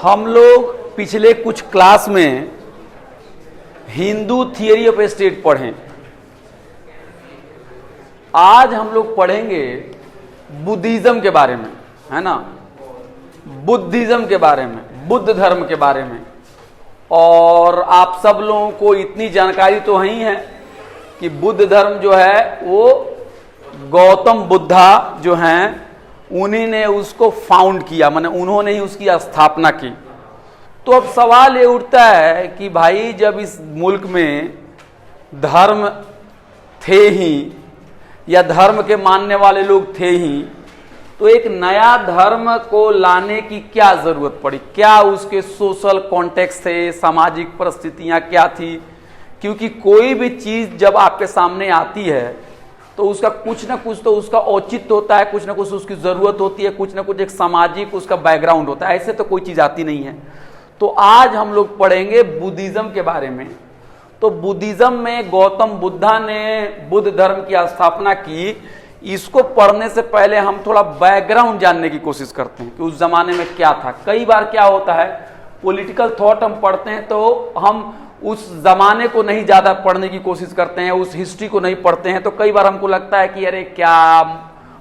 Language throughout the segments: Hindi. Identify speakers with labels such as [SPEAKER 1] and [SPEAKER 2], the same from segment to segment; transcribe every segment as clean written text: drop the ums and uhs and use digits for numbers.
[SPEAKER 1] हम लोग पिछले कुछ क्लास में हिंदू थियरी ऑफ स्टेट पढ़े। आज हम लोग पढ़ेंगे बुद्धिज्म के बारे में, है ना, बुद्धिज्म के बारे में, बुद्ध धर्म के बारे में। और आप सब लोगों को इतनी जानकारी तो ही है कि बुद्ध धर्म जो है वो गौतम बुद्धा जो हैं उन्हीं ने उसको फाउंड किया, माने उन्होंने ही उसकी स्थापना की। तो अब सवाल ये उठता है कि भाई जब इस मुल्क में धर्म थे ही या धर्म के मानने वाले लोग थे ही, तो एक नया धर्म को लाने की क्या जरूरत पड़ी? क्या उसके सोशल कॉन्टेक्स्ट थे, सामाजिक परिस्थितियां क्या थी? क्योंकि कोई भी चीज जब आपके सामने आती है तो उसका कुछ ना कुछ तो उसका औचित्य होता है, कुछ ना कुछ उसकी जरूरत होती है, कुछ ना कुछ एक सामाजिक उसका बैकग्राउंड होता है। ऐसे तो कोई चीज आती नहीं है। तो आज हम लोग पढ़ेंगे बुद्धिज्म के बारे में। तो बुद्धिज्म में गौतम बुद्धा ने बुद्ध धर्म की स्थापना की। इसको पढ़ने से पहले हम थोड़ा बैकग्राउंड जानने की कोशिश करते हैं कि उस जमाने में क्या था। कई बार क्या होता है, पॉलिटिकल थॉट हम पढ़ते हैं तो हम उस जमाने को नहीं ज्यादा पढ़ने की कोशिश करते हैं, उस हिस्ट्री को नहीं पढ़ते हैं। तो कई बार हमको लगता है कि अरे क्या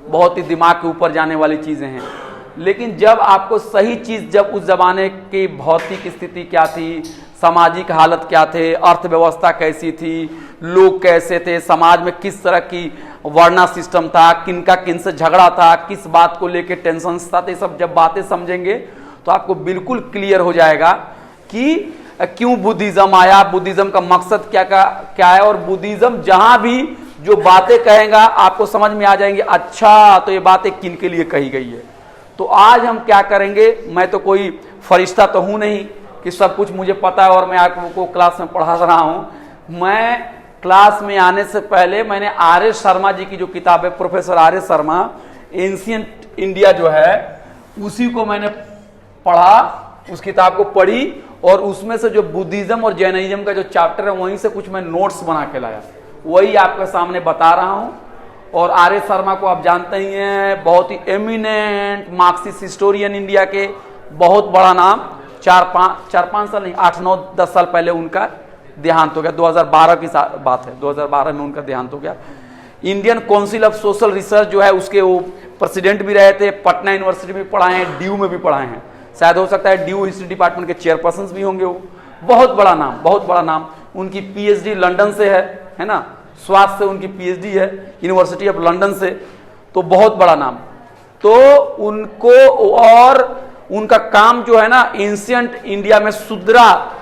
[SPEAKER 1] बहुत ही दिमाग के ऊपर जाने वाली चीजें हैं। लेकिन जब आपको सही चीज, जब उस जमाने की भौतिक स्थिति क्या थी, सामाजिक हालत क्या थे, अर्थव्यवस्था कैसी थी, लोग कैसे थे, समाज में किस तरह की वर्णा सिस्टम था, किनका किनसे झगड़ा था, किस बात को लेके टेंशन था, ये सब जब बातें समझेंगे तो आपको बिल्कुल क्लियर हो जाएगा कि क्यों बुद्धिज्म आया, बुद्धिज्म का मकसद क्या है। और बुद्धिज्म जहां भी जो बातें कहेगा आपको समझ में आ जाएंगे, अच्छा तो ये बातें किन के लिए कही गई है। तो आज हम क्या करेंगे, मैं तो कोई फरिश्ता तो हूं नहीं कि सब कुछ मुझे पता है और मैं आपको क्लास में पढ़ा रहा हूं। मैं क्लास में आने से पहले मैंने आर एस शर्मा जी की जो किताब है, professor R S Sharma, ancient India जो है, उसी को मैंने पढ़ा, उस किताब को पढ़ी और उसमें से जो बुद्धिज्म और जैनिज्म का जो चैप्टर है वहीं से कुछ मैं नोट्स बना के लाया, वही आपके सामने बता रहा हूं। और आर एस शर्मा को आप जानते ही हैं, बहुत ही एमिनेंट मार्क्सिस्ट हिस्टोरियन इंडिया के, बहुत बड़ा नाम। 4-5 साल नहीं, 8-9-10 साल पहले उनका देहांत हो गया। 2012 की बात है, 2012 में उनका देहांत हो गया। Indian council of social research जो है उसके वो प्रेसिडेंट भी रहे थे, पटना यूनिवर्सिटी में पढ़ाए हैं, ड्यू में भी पढ़ाए हैं, शायद हो सकता है ड्यू हिस्ट्री डिपार्टमेंट के चेयरपर्सन भी होंगे वो। बहुत बड़ा नाम, बहुत बड़ा नाम। उनकी पीएचडी लंदन से है ना, स्वास्थ्य से उनकी पीएचडी है, यूनिवर्सिटी ऑफ लंदन से। तो बहुत बड़ा नाम। तो उनको और उनका काम जो है ना, एंशिएंट इंडिया में शूद्रा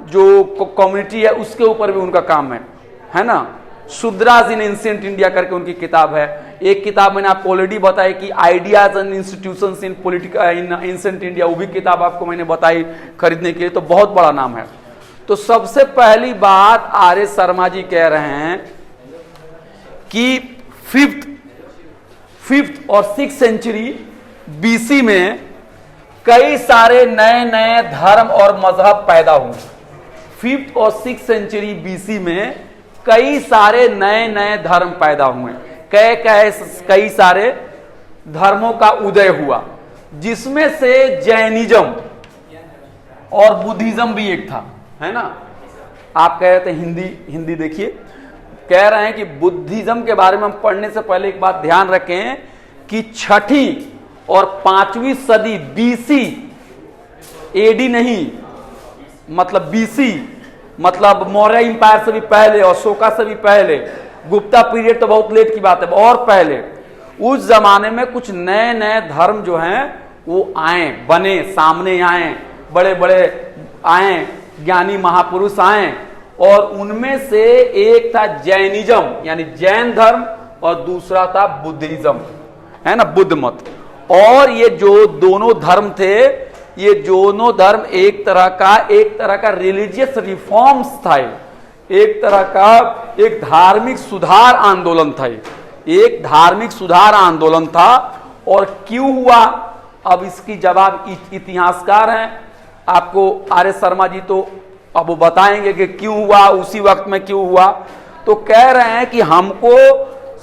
[SPEAKER 1] जो कम्युनिटी है उसके ऊपर भी उनका काम है ना। शूद्रास इन एंशिएंट इंडिया करके उनकी किताब है। एक किताब मैंने आपको ऑलरेडी बताई कि ideas and institutions in political in ancient India, वो भी किताब आपको मैंने बताई खरीदने के लिए। तो बहुत बड़ा नाम है। तो सबसे पहली बात आर एस शर्मा जी कह रहे हैं कि फिफ्थ और 6th सेंचुरी बीसी में कई सारे नए नए धर्म और मजहब पैदा हुए। 5th और 6th सेंचुरी बीसी में कई सारे नए नए धर्म पैदा हुए। कई सारे धर्मों का उदय हुआ, जिसमें से जैनिज्म और बुद्धिज्म भी एक था, है ना। आप कह रहे थे हिंदी देखिए, कह रहे हैं कि बुद्धिज्म के बारे में हम पढ़ने से पहले एक बात ध्यान रखें कि 6ठी और 5वीं सदी बीसी, एडी नहीं, मतलब बीसी मतलब मौर्य इंपायर से भी पहले, अशोका से भी पहले, गुप्ता पीरियड तो बहुत लेट की बात है, और पहले उस जमाने में कुछ नए नए धर्म जो हैं वो आए, बने, सामने आए, बड़े बड़े आए, ज्ञानी महापुरुष आए। और उनमें से एक था जैनिज्म यानी जैन धर्म और दूसरा था बुद्धिज्म, है ना, बुद्ध मत। और ये जो दोनों धर्म थे, ये दोनों धर्म एक तरह का रिलीजियस रिफॉर्म्स था, एक तरह का एक धार्मिक सुधार आंदोलन था, एक धार्मिक सुधार आंदोलन था। और क्यों हुआ, अब इसकी जवाब इतिहासकार हैं, आपको आर एस शर्मा जी तो अब वो बताएंगे कि क्यों हुआ, उसी वक्त में क्यों हुआ। तो कह रहे हैं कि हमको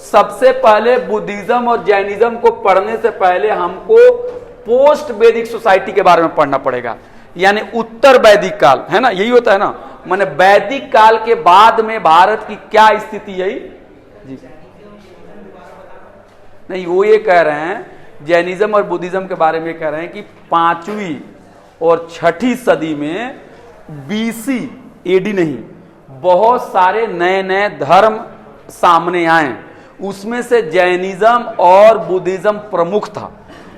[SPEAKER 1] सबसे पहले बुद्धिज्म और जैनिज्म को पढ़ने से पहले हमको पोस्ट वैदिक सोसाइटी के बारे में पढ़ना पड़ेगा, यानी उत्तर वैदिक काल, है ना, यही होता है ना, माने वैदिक काल के बाद में भारत की क्या स्थिति है जी। नहीं, वो ये कह रहे हैं जैनिज्म और बुद्धिज्म के बारे में कह रहे हैं कि 5वीं और 6ठी सदी में BC AD नहीं, बहुत सारे नए नए धर्म सामने आए, उसमें से जैनिज्म और बुद्धिज्म प्रमुख था।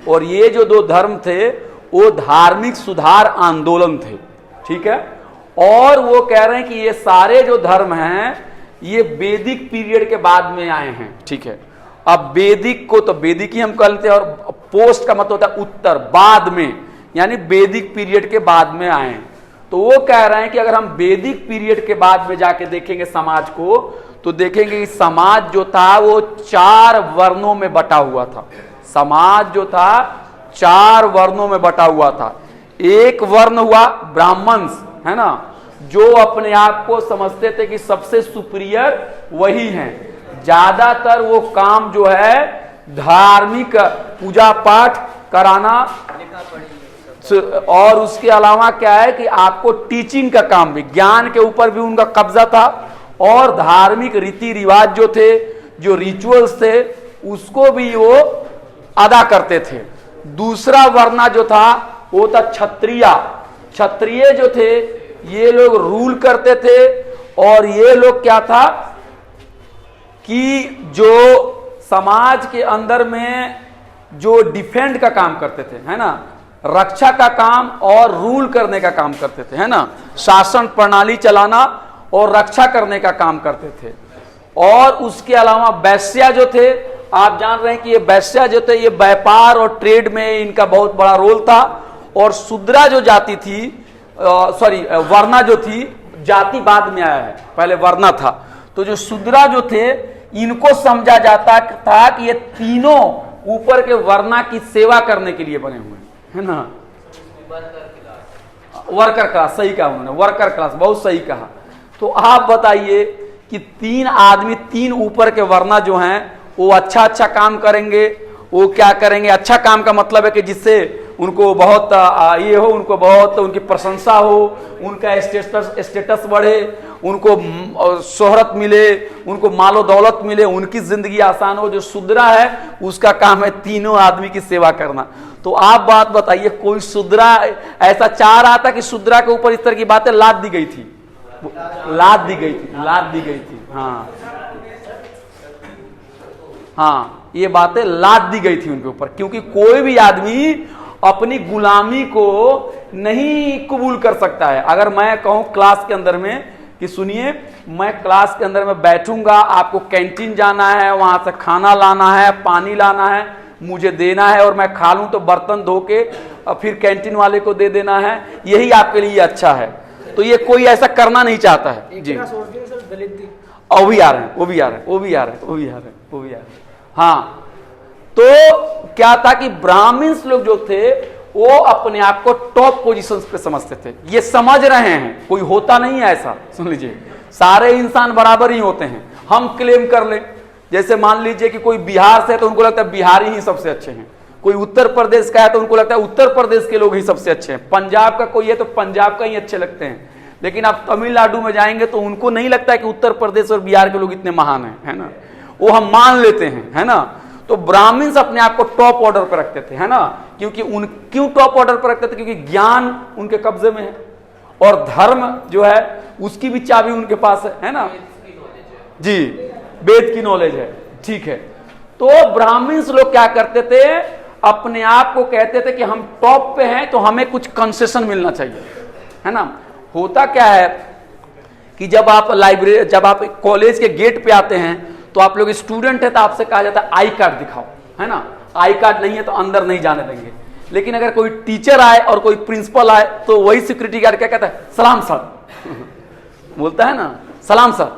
[SPEAKER 1] और ये जो दो धर्म थे वो धार्मिक सुधार आंदोलन थे, ठीक है। और वो कह रहे हैं कि ये सारे जो धर्म हैं ये वैदिक पीरियड के बाद में आए हैं, ठीक है। अब वैदिक को तो वैदिक ही हम कहते हैं, और पोस्ट का मतलब होता है उत्तर, बाद में, यानी वैदिक पीरियड के बाद में आए। तो वो कह रहे हैं कि अगर हम वैदिक पीरियड के बाद में जाके देखेंगे समाज को, तो देखेंगे कि समाज जो था वो 4 वर्णों में बटा हुआ था। समाज जो था 4 वर्णों में बटा हुआ था। एक वर्ण हुआ ब्राह्मण्स, है ना, जो अपने आप को समझते थे कि सबसे सुपीरियर वही हैं, ज्यादातर वो काम जो है धार्मिक पूजा पाठ कराना, और उसके अलावा क्या है कि आपको टीचिंग का काम भी, ज्ञान के ऊपर भी उनका कब्जा था, और धार्मिक रीति रिवाज जो थे, जो रिचुअल्स थे, उसको भी वो अदा करते थे। दूसरा वर्ण जो था वो था क्षत्रिय। क्षत्रिय जो थे ये लोग रूल करते थे, और ये लोग क्या था कि जो समाज के अंदर में जो डिफेंड का काम करते थे, है ना, रक्षा का काम और रूल करने का काम करते थे, है ना, शासन प्रणाली चलाना और रक्षा करने का काम करते थे। और उसके अलावा वैश्या जो थे, आप जान रहे हैं कि ये वैश्या जो थे ये व्यापार और ट्रेड में इनका बहुत बड़ा रोल था। और शूद्रा जो जाति थी, वर्णा जो थी, जाति बाद में आया है, पहले वर्णा था। तो जो शूद्रा जो थे इनको समझा जाता था कि ये तीनों ऊपर के वर्णा की सेवा करने के लिए बने हुए हैं, है ना, वर्कर क्लास, सही कहा उन्होंने, वर्कर क्लास, बहुत सही कहा। तो आप बताइए कि 3 आदमी, 3 ऊपर के वर्णा जो हैं वो अच्छा अच्छा काम करेंगे, वो क्या करेंगे, अच्छा काम का मतलब है कि जिससे उनको बहुत ये हो, उनको बहुत उनकी प्रशंसा हो, उनका स्टेटस बढ़े, उनको शोहरत मिले, उनको मालो दौलत मिले, उनकी जिंदगी आसान हो। जो शूद्रा है उसका काम है तीनों आदमी की सेवा करना। तो आप बात बताइए, कोई शूद्रा ऐसा चाह रहा था कि शूद्रा के ऊपर इस तरह की बातें लाद दी गई थी, लाद दी गई थी, हाँ, ये बातें लाद दी गई थी उनके ऊपर, क्योंकि कोई भी आदमी अपनी गुलामी को नहीं कबूल कर सकता है। अगर मैं कहूं क्लास के अंदर में कि सुनिए, मैं क्लास के अंदर में बैठूंगा, आपको कैंटीन जाना है, वहां से खाना लाना है, पानी लाना है, मुझे देना है, और मैं खा लूं तो बर्तन धो के फिर कैंटीन वाले को दे देना है, यही आपके लिए अच्छा है। तो ये कोई ऐसा करना नहीं चाहता है जी। वो भी आ रहे हैं। हाँ, तो क्या था कि ब्राह्मण्स लोग जो थे वो अपने आप को टॉप पोजीशंस पे समझते थे। ये समझ रहे हैं, कोई होता नहीं है ऐसा, सुन लीजिए, सारे इंसान बराबर ही होते हैं। हम क्लेम कर ले, जैसे मान लीजिए कि कोई बिहार से है तो उनको लगता है बिहारी ही सबसे अच्छे हैं, कोई उत्तर प्रदेश का है तो उनको लगता है उत्तर प्रदेश के लोग ही सबसे अच्छे हैं, पंजाब का कोई है तो पंजाब का ही अच्छे लगते हैं। लेकिन आप तमिलनाडु में जाएंगे तो उनको नहीं लगता है कि उत्तर प्रदेश और बिहार के लोग इतने महान हैं, है ना, वो हम मान लेते हैं, है ना। तो ब्राह्मण्स अपने आप को टॉप ऑर्डर पर रखते थे, है ना, क्यों टॉप ऑर्डर पर रखते थे? क्योंकि ज्ञान उनके कब्जे में है, और धर्म जो है उसकी भी चाबी उनके पास है ना जी, वेद की नॉलेज है, ठीक है। तो ब्राह्मण्स लोग क्या करते थे, अपने आप को कहते थे कि हम टॉप पे हैं तो हमें कुछ कंसेशन मिलना चाहिए, है ना। होता क्या है कि जब आप कॉलेज के गेट पे आते हैं तो आप लोग स्टूडेंट है तो आपसे कहा जाता है आई कार्ड दिखाओ, है ना, आई कार्ड नहीं है तो अंदर नहीं जाने देंगे। लेकिन अगर कोई टीचर आए और कोई प्रिंसिपल आए तो वही सिक्योरिटी गार्ड क्या कहता है, सलाम सर बोलता है ना, सलाम सर।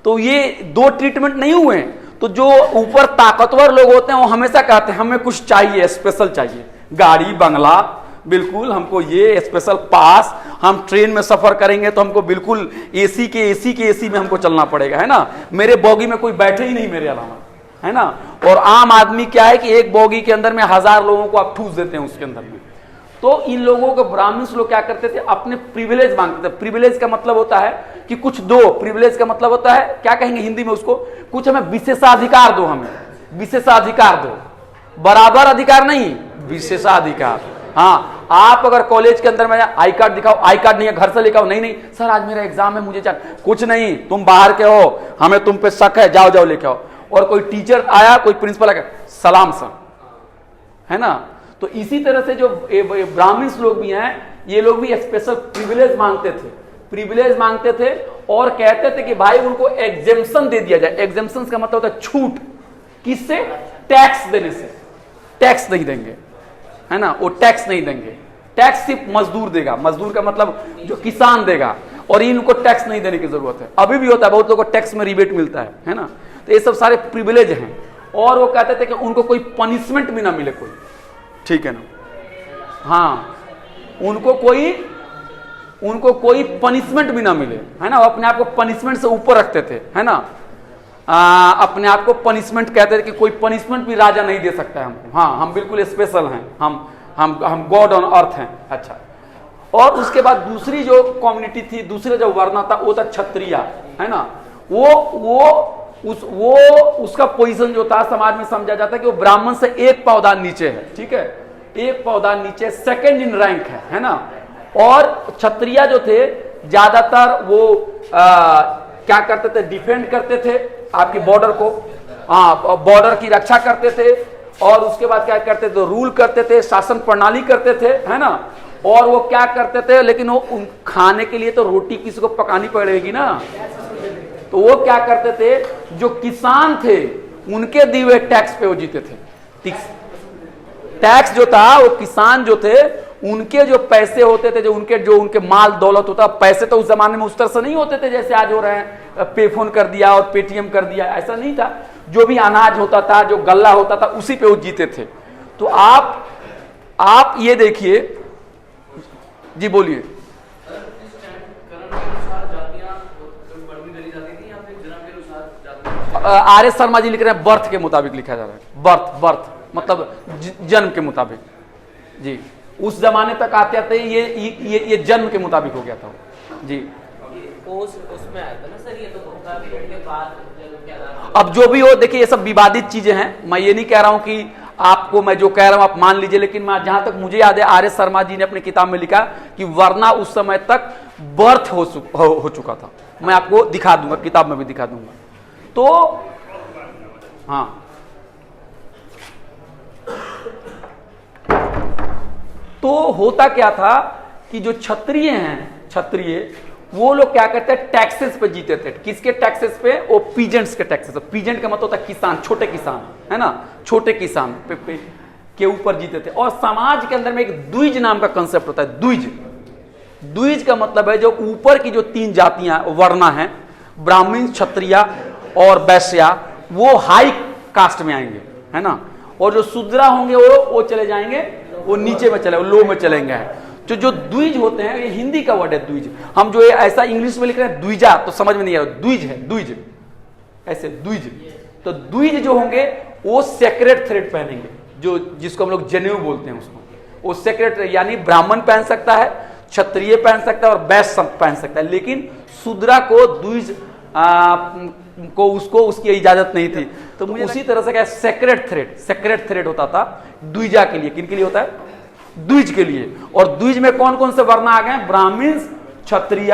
[SPEAKER 1] तो ये 2 ट्रीटमेंट नहीं हुए हैं। तो जो ऊपर ताकतवर लोग होते हैं वो हमेशा कहते हैं हमें कुछ चाहिए, स्पेशल चाहिए, गाड़ी बंगला, बिल्कुल हमको ये स्पेशल पास, हम ट्रेन में सफर करेंगे तो हमको बिल्कुल एसी के एसी में हमको चलना पड़ेगा, है ना, मेरे बॉगी में कोई बैठे ही नहीं मेरे अलावा, है ना। और आम आदमी क्या है कि एक बोगी के अंदर में 1000 लोगों को आप ठूस देते हैं उसके अंदर में। तो इन लोगों को ब्राह्मण्स लोग क्या करते थे, अपने प्रिविलेज मांगते थे। प्रिविलेज का मतलब होता है कि कुछ दो, प्रिविलेज का मतलब होता है क्या कहेंगे हिंदी में उसको, कुछ हमें विशेषाधिकार दो, हमें विशेषाधिकार दो, बराबर अधिकार नहीं, विशेषाधिकार। हाँ, आप अगर कॉलेज के अंदर में आई कार्ड दिखाओ, आई कार्ड नहीं है घर से लेकर आओ, नहीं नहीं सर आज मेरा एग्जाम है मुझे कुछ नहीं, तुम बाहर के हो, हमें तुम पे शक है, जाओ जाओ लेके आओ। और कोई टीचर आया, कोई प्रिंसिपल आया, सलाम सर, है ना। तो इसी तरह से जो ब्राह्मण्स लोग भी हैं, ये लोग भी स्पेशल प्रिविलेज मांगते थे, प्रिविलेज मांगते थे और कहते थे कि भाई उनको एग्जेम्पशन दे दिया जाए। एग्जेम्पशन का मतलब होता है छूट, किससे, टैक्स देने से। टैक्स नहीं देंगे, है ना, वो टैक्स नहीं देंगे, टैक्स सिर्फ मजदूर देगा, मजदूर का मतलब जो किसान देगा, और इनको टैक्स नहीं देने की जरूरत है। अभी भी होता है, बहुत लोगों को टैक्स में रिबेट मिलता है ना। तो ये सब सारे प्रिविलेज हैं। और वो कहते थे कि उनको कोई पनिशमेंट भी ना मिले कोई, ठीक है ना, हाँ, उनको कोई पनिशमेंट भी ना मिले, है ना। वो अपने आप को पनिशमेंट से ऊपर रखते थे, है ना। अपने आप को पनिशमेंट कहते थे कि कोई पनिशमेंट भी राजा नहीं दे सकता है हमको, हाँ हम बिल्कुल स्पेशल हैं, हम गॉड ऑन अर्थ हैं। अच्छा, और उसके बाद दूसरी जो कम्युनिटी थी, दूसरा जो वर्ण था वो था क्षत्रिय, है ना। उसका पोजीशन जो था समाज में समझा जाता है कि वो ब्राह्मण से एक पावदान नीचे है, ठीक है, एक पावदान नीचे, सेकंड इन रैंक है ना। और क्षत्रिय जो थे ज्यादातर वो क्या करते थे, डिफेंड करते थे आपकी बॉर्डर को, बॉर्डर की रक्षा करते थे। और उसके बाद क्या करते थे, रूल करते थे, शासन प्रणाली करते थे, है ना। और वो क्या करते थे, लेकिन वो खाने के लिए तो रोटी किसी को पकानी पड़ेगी ना, तो वो क्या करते थे, जो किसान थे उनके दिए हुए टैक्स पे वो जीते थे। टैक्स जो था वो किसान जो थे उनके जो पैसे होते थे, जो उनके माल दौलत होता, पैसे तो उस जमाने में उस तरह से नहीं होते थे जैसे आज हो रहे हैं, पेफोन कर दिया और पेटीएम कर दिया, ऐसा नहीं था। जो भी अनाज होता था, जो गल्ला होता था, उसी पे वो जीते थे। तो आप ये देखिए, जी बोलिए। आर.एस. शर्मा जी लिख रहे हैं बर्थ के मुताबिक लिखा जा रहा है, बर्थ मतलब जन्म के मुताबिक। जी, उस जमाने तक आते आते ये जन्म के मुताबिक हो गया था जी। उसमें आया था ना सर, ये तो के बाद अब जो भी हो, देखिए ये सब विवादित चीजें हैं। मैं ये नहीं कह रहा हूं कि आपको मैं जो कह रहा हूं आप मान लीजिए, लेकिन मैं जहां तक मुझे याद है आर.एस. शर्मा जी ने अपनी किताब में लिखा कि वरना उस समय तक बर्थ हो चुका था। मैं आपको दिखा दूंगा, किताब में भी दिखा दूंगा। तो हाँ, तो होता क्या था कि जो क्षत्रिय हैं, क्षत्रिय वो लोग क्या करते हैं, टैक्सेस पे जीते थे। किसके टैक्सेस पे, वो पीजेंट्स के टैक्सेस। पीजेंट का मतलब होता है किसान, छोटे किसान, है ना, छोटे किसान पे के ऊपर जीते थे। और समाज के अंदर में एक द्विज नाम का कंसेप्ट होता है, द्विज का मतलब है जो ऊपर की जो 3 जातियां वर्णा हैं, ब्राह्मण, क्षत्रिय और वैश्या, वो हाई कास्ट में आएंगे, है ना। और जो शूद्रा होंगे वो चले जाएंगे, वो नीचे में चले, वो लो में चलेंगे। जो द्विज होते हैं, ये हिंदी का वर्ड है द्विज। हम जो ऐसा इंग्लिश में लिख रहे हैं द्विजा, तो समझ में नहीं आ रहा, द्विज है, द्विज ऐसे द्विज। तो द्विज जो होंगे वो सेक्रेट थ्रेड पहनेंगे, जो जिसको हम लोग जनेऊ बोलते हैं उसको, वो सेक्रेट, यानी ब्राह्मण पहन सकता है, क्षत्रिय पहन सकता है और वैश्य पहन सकता है, लेकिन शूद्रा को द्विज को उसकी इजाजत नहीं थी। तो उसी तरह से क्या सेक्रेट थ्रेड होता था द्विजा के लिए। किन के लिए होता है, द्विज के लिए। और द्विज में कौन कौन से वर्ण आ गए, ब्राह्मण, क्षत्रिय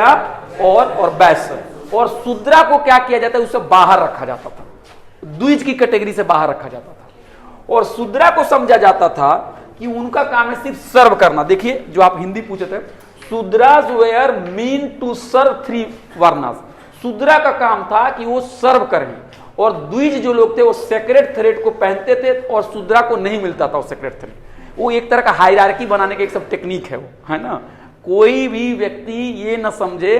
[SPEAKER 1] और वैश्य। और शूद्रा को क्या किया जाता है, उससे बाहर रखा जाता था, द्विज की कैटेगरी से बाहर रखा जाता था। और शूद्रा को समझा जाता था कि उनका काम है सिर्फ सर्व करना। देखिए जो आप हिंदी पूछे थे, Shudras were meant to serve 3 varnas. Shudra का काम था कि वो सर्व करें। और द्विज जो लोग थे वो सेक्रेट थ्रेड को पहनते थे, और शूद्रा को नहीं मिलता था वो सेक्रेट थ्रेड। वो एक तरह का हायरार्की बनाने का एक सब टेक्निक है वो, है ना। कोई भी व्यक्ति ये न समझे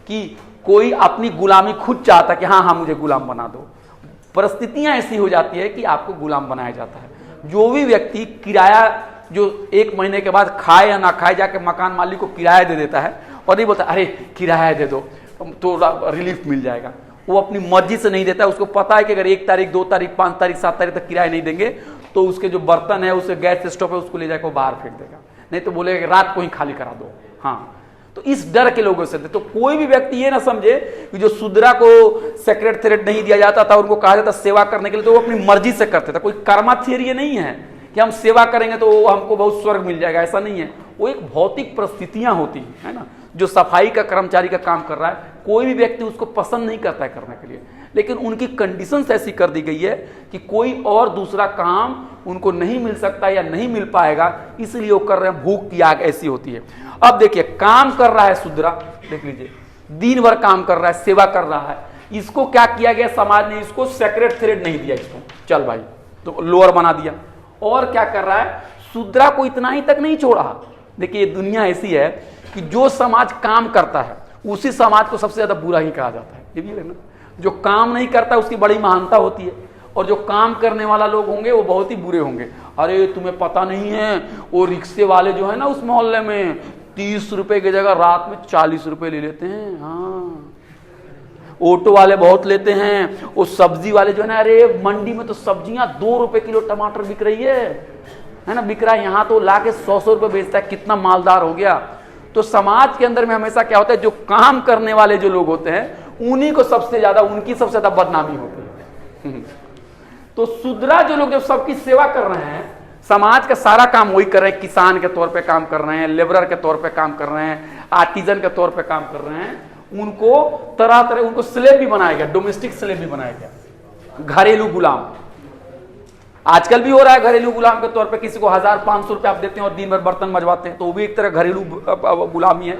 [SPEAKER 1] कि कोई अपनी गुलामी खुद चाहता कि हाँ मुझे गुलाम बना दो। परिस्थितियां ऐसी हो जाती है कि आपको गुलाम बनाया जाता है। जो भी व्यक्ति किराया, जो 1 महीने के बाद खाए या ना खाए, जाके मकान मालिक को किराया दे देता है और नहीं बोलता अरे किराया दे दो तो रिलीफ मिल जाएगा, वो अपनी मर्जी से नहीं देता है। उसको पता है कि अगर 1 तारीख 2 तारीख 5 तारीख 7 तारीख तक किराया नहीं देंगे तो उसके जो बर्तन है, उसे गैस स्टोव है, उसको ले जाकर बाहर फेंक देगा, नहीं तो बोलेगा कि रात को ही खाली करा दो। हाँ, तो इस डर के लोगों से तो कोई भी व्यक्ति ये ना समझे कि जो शूद्रा को सेक्रेट थ्रेड नहीं दिया जाता था, उनको कहा जाता सेवा करने के लिए, तो वो अपनी मर्जी से करते थे। कोई कर्मा थियरी नहीं है कि हम सेवा करेंगे तो हमको बहुत स्वर्ग मिल जाएगा, ऐसा नहीं है। वो एक भौतिक परिस्थितियां होती है ना। जो सफाई का कर्मचारी का काम कर रहा है, कोई भी व्यक्ति उसको पसंद नहीं करता है करने के लिए, लेकिन उनकी कंडीशंस ऐसी कर दी गई है कि कोई और दूसरा काम उनको नहीं मिल सकता या नहीं मिल पाएगा, इसलिए वो कर रहे हैं। भूख की आग ऐसी होती है। अब देखिए, काम कर रहा है शूद्रा, देख लीजिए, दिन भर काम कर रहा है, सेवा कर रहा है, इसको क्या किया गया समाज ने, इसको सेक्रेट थ्रेड नहीं दिया, इसको चल भाई तो लोअर बना दिया। और क्या कर रहा है, शूद्रा को इतना ही तक नहीं छोड़ा। देखिए, दुनिया ऐसी है कि जो समाज काम करता है उसी समाज को सबसे ज्यादा बुरा ही कहा जाता है। ये भी है ना, जो काम नहीं करता उसकी बड़ी महानता होती है, और जो काम करने वाला लोग होंगे वो बहुत ही बुरे होंगे। अरे तुम्हें पता नहीं है, वो रिक्शे वाले जो है ना उस मोहल्ले में 30 रुपए की जगह रात में 40 रुपए ले लेते हैं। हाँ, ऑटो वाले बहुत लेते हैं। वो सब्जी वाले जो है ना, अरे मंडी में तो सब्जियां 2 रुपए किलो टमाटर बिक रही है ना, बिक रहा है। यहाँ तो ला के 100 रुपए बेचता है, कितना मालदार हो गया। तो समाज के अंदर में हमेशा क्या होता है, जो काम करने वाले जो लोग होते हैं उन्हीं को सबसे ज्यादा, उनकी सबसे ज्यादा बदनामी होती है। तो शूद्रा जो लोग जब सबकी सेवा कर रहे हैं, समाज का सारा काम वही कर रहे हैं, किसान के तौर पे काम कर रहे हैं, लेबरर के तौर पे काम कर रहे हैं, आर्टिजन के तौर पे काम कर रहे हैं, उनको तरह तरह उनको स्लेव भी बनाया गया, डोमेस्टिक स्लेव भी बनाया गया, घरेलू गुलाम। आजकल भी हो रहा है घरेलू गुलाम के तौर पे, किसी को 1500 रुपए आप देते हैं और दिन भर बर्तन मजवाते हैं, तो वो भी एक तरह घरेलू गुलामी है।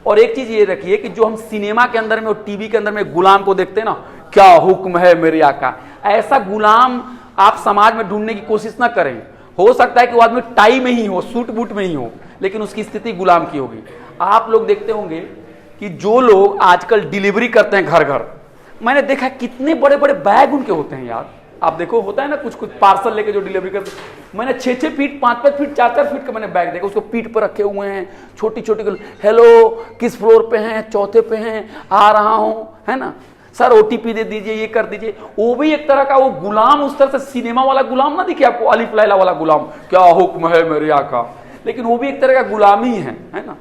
[SPEAKER 1] और एक चीज ये रखिए कि जो हम सिनेमा के अंदर में और टीवी के अंदर में गुलाम को देखते हैं ना, क्या हुक्म है मेरे आका, ऐसा गुलाम आप समाज में ढूंढने की कोशिश ना करें। हो सकता है कि वो आदमी टाई में ही हो, सूट बूट में ही हो, लेकिन उसकी स्थिति गुलाम की होगी। आप लोग देखते होंगे कि जो लोग आजकल डिलीवरी करते हैं घर घर, मैंने देखा कितने बड़े बड़े बैग उनके होते हैं यार। आप देखो, होता है ना कुछ कुछ पार्सल लेके जो डिलीवरी करते हैं, मैंने 6-6 फीट 5-5 फीट 4-4 फीट का मैंने बैग देखा, उसको पीठ पर रखे हुए हैं, छोटी छोटी। हेलो, किस फ्लोर पे हैं, चौथे पे हैं, आ रहा हूं, है ना सर, OTP दे दीजिए, ये कर दीजिए। वो भी एक तरह का वो गुलाम, उस तरह से सिनेमा वाला गुलाम ना दिखे आपको, अलिफ लैला वाला गुलाम, क्या हुक्म है मेरे आका, लेकिन वो भी एक तरह का गुलाम ही है ना।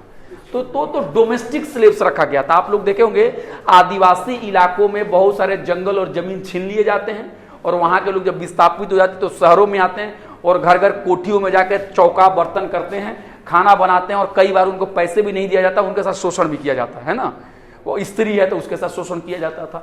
[SPEAKER 1] तो डोमेस्टिक स्लेव्स रखा गया था। आप लोग देखे होंगे आदिवासी इलाकों में बहुत सारे जंगल और जमीन छीन लिए जाते हैं, और वहां के लोग जब विस्थापित हो जाते हैं तो शहरों में आते हैं और घर घर कोठियों में जाकर चौका बर्तन करते हैं, खाना बनाते हैं, और कई बार उनको पैसे भी नहीं दिया जाता, उनके साथ शोषण भी किया जाता है ना। वो स्त्री है तो उसके साथ शोषण किया जाता था।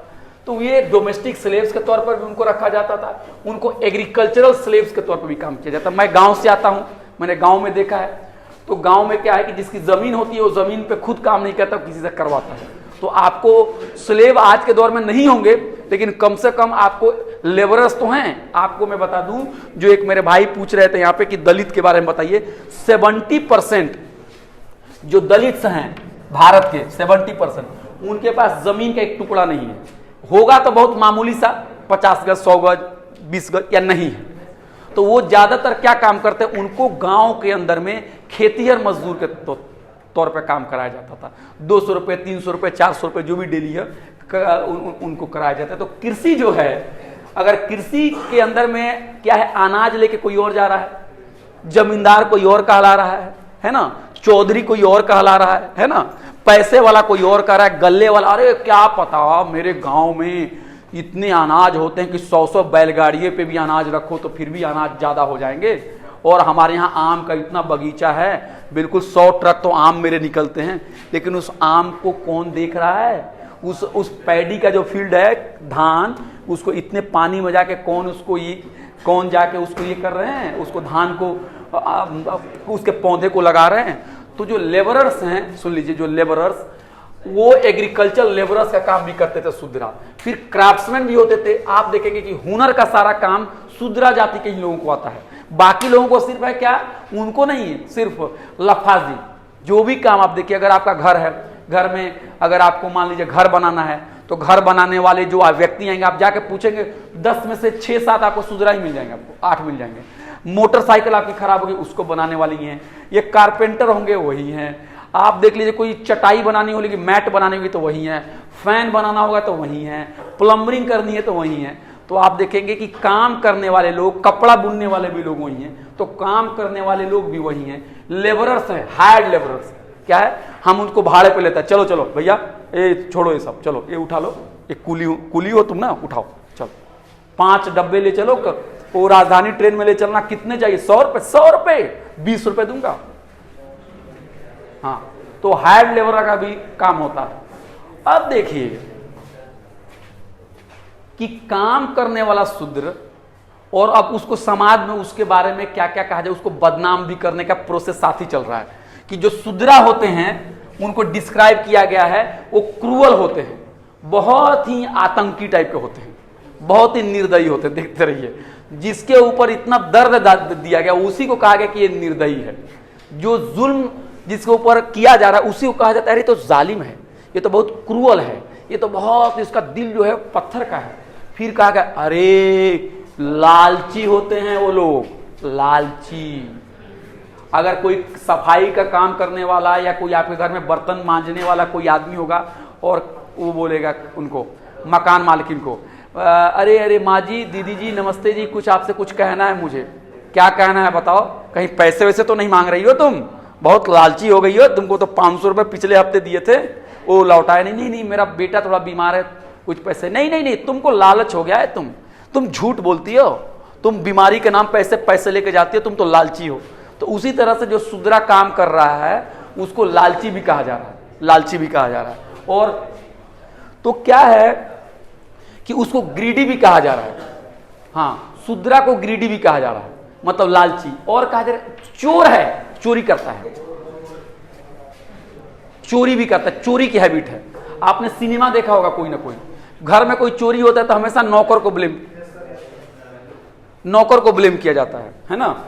[SPEAKER 1] तो ये डोमेस्टिक स्लेव्स के तौर पर भी उनको रखा जाता था। उनको एग्रीकल्चरल स्लेव्स के तौर पर भी काम किया जाता। मैं गांव से आता हूं, मैंने गांव में देखा है। तो गांव में क्या है कि जिसकी जमीन होती है वो जमीन पे खुद काम नहीं करता, किसी से करवाता है। तो आपको स्लेव आज के दौर में नहीं होंगे, लेकिन कम से कम आपको लेबरर्स तो हैं। आपको मैं बता दूं, जो एक मेरे भाई पूछ रहे थे यहाँ पे कि दलित के बारे में बताइए, 70% जो दलित हैं भारत के, 70% उनके पास जमीन का एक टुकड़ा नहीं है। होगा तो बहुत मामूली सा, 50 गज, 100 गज, 20 गज, या नहीं है। तो वो ज्यादातर क्या काम करते हैं, उनको गांव के अंदर में खेतीहर मजदूर के तौर पे काम कराया जाता था। 200 रुपए, 300 रुपए, 400 रुपए जो भी डेली है उनको कराया जाता है। तो कृषि जो है, अगर कृषि के अंदर में क्या है, अनाज लेके कोई और जा रहा है, जमींदार कोई और कहला रहा है ना, चौधरी कोई और कहला रहा है ना, पैसे वाला कोई और कह रहा है, गल्ले वाला, अरे क्या पता मेरे गांव में इतने अनाज होते हैं कि 100-100 बैलगाड़िए पे भी अनाज रखो तो फिर भी अनाज ज्यादा हो जाएंगे, और हमारे यहाँ आम का इतना बगीचा है, बिल्कुल 100 ट्रक तो आम मेरे निकलते हैं। लेकिन उस आम को कौन देख रहा है, उस पैडी का जो फील्ड है धान, उसको इतने पानी में जाके कौन जाके उसको ये कर रहे हैं, उसको धान को उसके पौधे को लगा रहे हैं। तो जो लेबरर्स हैं, सुन लीजिए, जो लेबरर्स, वो एग्रीकल्चर लेबरर्स का काम भी करते थे शूद्रा। फिर क्राफ्ट्समैन भी होते थे। आप देखेंगे कि हुनर का सारा काम शूद्रा जाति के ही लोगों को आता है। बाकी लोगों को सिर्फ है क्या, उनको नहीं है, सिर्फ लफाजी। जो भी काम आप देखिए, अगर आपका घर है, घर में अगर आपको मान लीजिए घर बनाना है, तो घर बनाने वाले जो व्यक्ति आएंगे, आप जाके पूछेंगे 10 में से 6-7 आपको शूद्रा ही मिल जाएंगे, आपको 8 मिल जाएंगे। मोटरसाइकिल आपकी खराब होगी, उसको बनाने वाली हैं। ये कारपेंटर होंगे, वही हैं। आप देख लीजिए, कोई चटाई बनानी होगी, मैट बनानी होगी तो वही है, फैन बनाना होगा तो वही है, प्लम्बरिंग करनी है तो वही है। तो आप देखेंगे कि काम करने वाले लोग, कपड़ा बुनने वाले भी लोग वही हैं, तो काम करने वाले लोग भी वही हैं, लेबरर्स हैं, हायर्ड लेबरर्स। क्या है, हम उनको भाड़े पे लेते हैं, चलो चलो भैया ये छोड़ो ये सब, चलो ये उठा लो, एक कुली हो तुम ना, उठाओ चलो 5 डब्बे ले चलो, वो राजधानी ट्रेन में ले चलना, कितने चाहिए, 100 रुपए, 100 रुपए, 20 रुपए दूंगा। हाँ, तो हायर्ड लेबर का भी काम होता है। अब देखिए कि काम करने वाला शूद्र, और अब उसको समाज में उसके बारे में क्या क्या कहा जाए, उसको बदनाम भी करने का प्रोसेस साथ ही चल रहा है कि जो शूद्रा होते हैं उनको डिस्क्राइब किया गया है, वो क्रूअल होते हैं, बहुत ही आतंकी टाइप के होते हैं, बहुत ही निर्दयी होते हैं। देखते रहिए, जिसके ऊपर इतना दर्द दिया गया उसी को कहा गया कि ये निर्दयी है। जो जुल्म जिसके ऊपर किया जा रहा है उसी को कहा जाता है ये तो जालिम है, ये तो बहुत क्रूअल है, ये तो बहुत, इसका दिल जो है पत्थर का है। फिर कहा गया अरे लालची होते हैं वो लोग, लालची। अगर कोई सफाई का काम करने वाला या कोई आपके घर में बर्तन मांजने वाला कोई आदमी होगा और वो बोलेगा उनको, मकान मालकिन को, अरे अरे माँ जी, दीदी जी, नमस्ते जी, कुछ आपसे कुछ कहना है मुझे। क्या कहना है बताओ, कहीं पैसे वैसे तो नहीं मांग रही हो तुम, बहुत लालची हो गई हो, तुमको तो 500 रुपये पिछले हफ्ते दिए थे वो लौटाए नहीं। नहीं नहीं, मेरा बेटा थोड़ा बीमार है, कुछ पैसे नहीं। नहीं नहीं, तुमको लालच हो गया है, तुम झूठ बोलती हो, तुम बीमारी के नाम पैसे लेके जाती हो, तुम तो लालची हो। तो उसी तरह से जो शूद्रा काम कर रहा है उसको लालची भी कहा जा रहा है, लालची भी कहा जा रहा है। और तो क्या है कि उसको ग्रीडी भी कहा जा रहा है। हाँ, शूद्रा को ग्रीडी भी कहा जा रहा है, मतलब लालची। और कहा जा रहा है चोर है, चोरी करता है, चोरी भी करता है, चोरी की हैबिट है। आपने सिनेमा देखा होगा, कोई ना कोई घर में कोई चोरी होता है तो हमेशा नौकर को ब्लेम किया जाता है ना,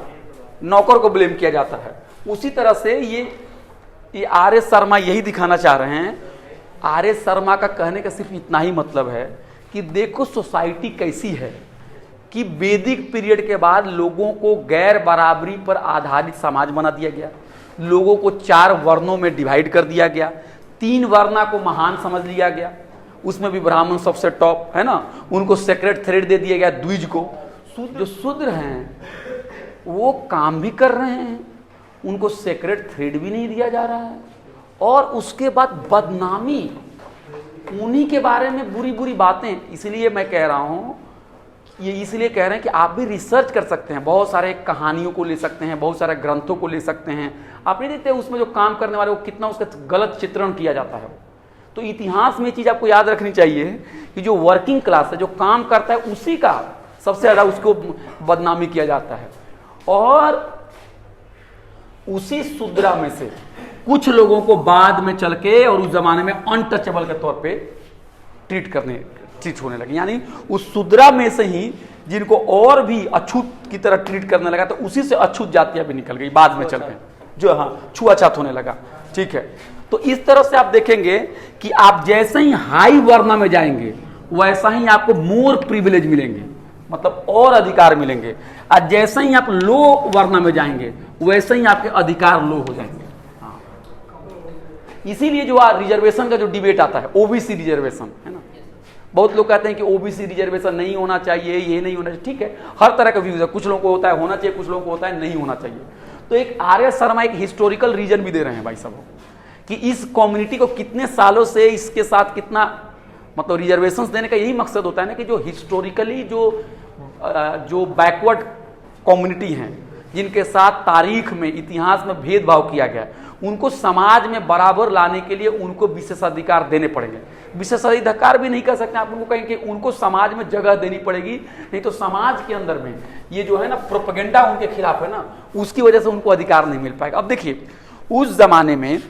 [SPEAKER 1] नौकर को ब्लेम किया जाता है। उसी तरह से ये आर.एस. शर्मा यही दिखाना चाह रहे हैं। आर.एस. शर्मा का कहने का सिर्फ इतना ही मतलब है कि देखो सोसाइटी कैसी है कि वैदिक पीरियड के बाद लोगों को गैर बराबरी पर आधारित समाज बना दिया गया, लोगों को 4 वर्णों में डिवाइड कर दिया गया, 3 वर्णा को महान समझ लिया गया, उसमें भी ब्राह्मण सबसे टॉप है ना, उनको सेक्रेट थ्रेड दे दिया गया, द्विज को। जो शूद्र हैं वो काम भी कर रहे हैं, उनको सेक्रेट थ्रेड भी नहीं दिया जा रहा है, और उसके बाद बदनामी, उन्हीं के बारे में बुरी बुरी बातें। इसलिए मैं कह रहा हूं, ये इसलिए कह रहे हैं कि आप भी रिसर्च कर सकते हैं, बहुत सारे कहानियों को ले सकते हैं, बहुत सारे ग्रंथों को ले सकते हैं। आप नहीं देखते उसमें जो काम करने वाले वो कितना उसका गलत चित्रण किया जाता है। तो इतिहास में ये चीज आपको याद रखनी चाहिए कि जो वर्किंग क्लास है, जो काम करता है, उसी का सबसे ज्यादा उसको बदनामी किया जाता है। और उसी शूद्रा में से कुछ लोगों को बाद में चल के और उस जमाने में अनटचेबल के तौर पे ट्रीट होने लगे। यानी उस शूद्रा में से ही जिनको और भी अछूत की तरह ट्रीट करने लगा, तो उसी से अछूत जातियां भी निकल गई बाद में चल के, जो हाँ छुआछूत होने लगा। ठीक है, तो इस तरह से आप देखेंगे कि आप जैसे ही हाई वर्णा में जाएंगे वैसा ही आपको मोर प्रिविलेज मिलेंगे, मतलब और अधिकार मिलेंगे, और जैसे ही आप लो वर्णा में जाएंगे वैसे ही आपके अधिकार लो हो जाएंगे। हाँ, इसीलिए जो रिजर्वेशन का जो डिबेट आता है, ओबीसी रिजर्वेशन है ना, बहुत लोग कहते हैं कि ओबीसी रिजर्वेशन नहीं होना चाहिए, ये नहीं होना चाहिए। ठीक है, हर तरह का व्यूज है, कुछ लोगों को होता है होना चाहिए, कुछ लोगों को होता है नहीं होना चाहिए। तो एक आर.एस. शर्मा एक हिस्टोरिकल रीजन भी दे रहे हैं भाई साहब कि इस कम्युनिटी को कितने सालों से इसके साथ कितना, मतलब रिजर्वेशंस देने का यही मकसद होता है ना कि जो हिस्टोरिकली जो बैकवर्ड कम्युनिटी हैं, जिनके साथ तारीख में, इतिहास में भेदभाव किया गया, उनको समाज में बराबर लाने के लिए उनको विशेषाधिकार देने पड़ेंगे। विशेषाधिकार भी नहीं कह सकते आप, उनको कहेंगे उनको समाज में जगह देनी पड़ेगी, नहीं तो समाज के अंदर में ये जो है ना प्रोपेगेंडा उनके खिलाफ है ना, उसकी वजह से उनको अधिकार नहीं मिल पाएगा। अब देखिए, उस जमाने में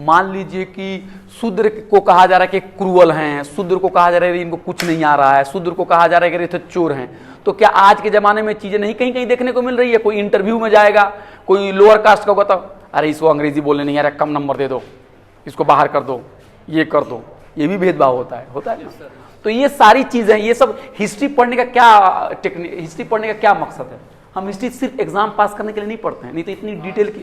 [SPEAKER 1] मान लीजिए कि शूद्र को कहा जा रहा है कि क्रूअल हैं, शूद्र को कहा जा रहा है इनको कुछ नहीं आ रहा है, शूद्र को कहा जा रहा है कि ये तो चोर हैं। तो क्या आज के जमाने में चीजें नहीं कहीं कहीं देखने को मिल रही है? कोई इंटरव्यू में जाएगा, कोई लोअर कास्ट का होगा तो अरे इसको अंग्रेजी बोलने नहीं आ रहा, कम नंबर दे दो, इसको बाहर कर दो, ये कर दो। ये भी भेदभाव होता है ना। तो ये सारी चीजें, ये सब हिस्ट्री पढ़ने का क्या हिस्ट्री पढ़ने का क्या मकसद है? हम हिस्ट्री सिर्फ एग्जाम पास करने के लिए नहीं पढ़ते हैं, नहीं तो इतनी डिटेल की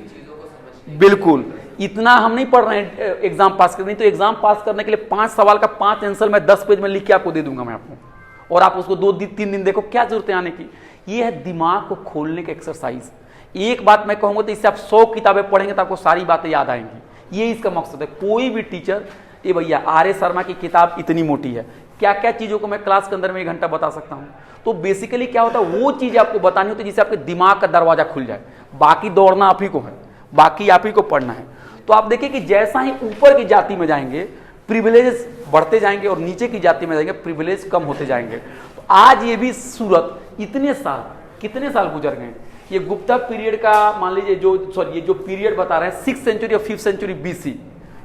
[SPEAKER 1] बिल्कुल, इतना हम नहीं पढ़ रहे हैं एग्जाम पास करने, तो एग्जाम पास करने के लिए 5 सवाल का 5 आंसर मैं 10 पेज में लिख के आपको दे दूंगा मैं आपको, और आप उसको 2-3 दिन देखो, क्या जरूरत है आने की। ये है दिमाग को खोलने का एक्सरसाइज। एक बात मैं कहूंगा तो इससे आप 100 किताबें पढ़ेंगे तो आपको सारी बातें याद आएंगी। ये इसका मकसद है। कोई भी टीचर, ये भैया आर ए शर्मा की किताब इतनी मोटी है, क्या क्या चीजों को मैं क्लास के अंदर में 1 घंटा बता सकता हूं। तो बेसिकली क्या होता है, वो चीज आपको बतानी होती है जिससे आपके दिमाग का दरवाजा खुल जाए। बाकी दौड़ना आप ही को है, बाकी आप ही को पढ़ना है। तो आप देखिए कि जैसा ही ऊपर की जाति में जाएंगे प्रिविलेज बढ़ते जाएंगे, और नीचे की जाति में जाएंगे प्रिविलेज कम होते जाएंगे। तो आज ये भी सूरत, इतने साल, कितने साल गुजर गए। ये गुप्ता पीरियड का मान लीजिए, ये जो पीरियड बता रहे हैं 6th सेंचुरी और 5th सेंचुरी BC,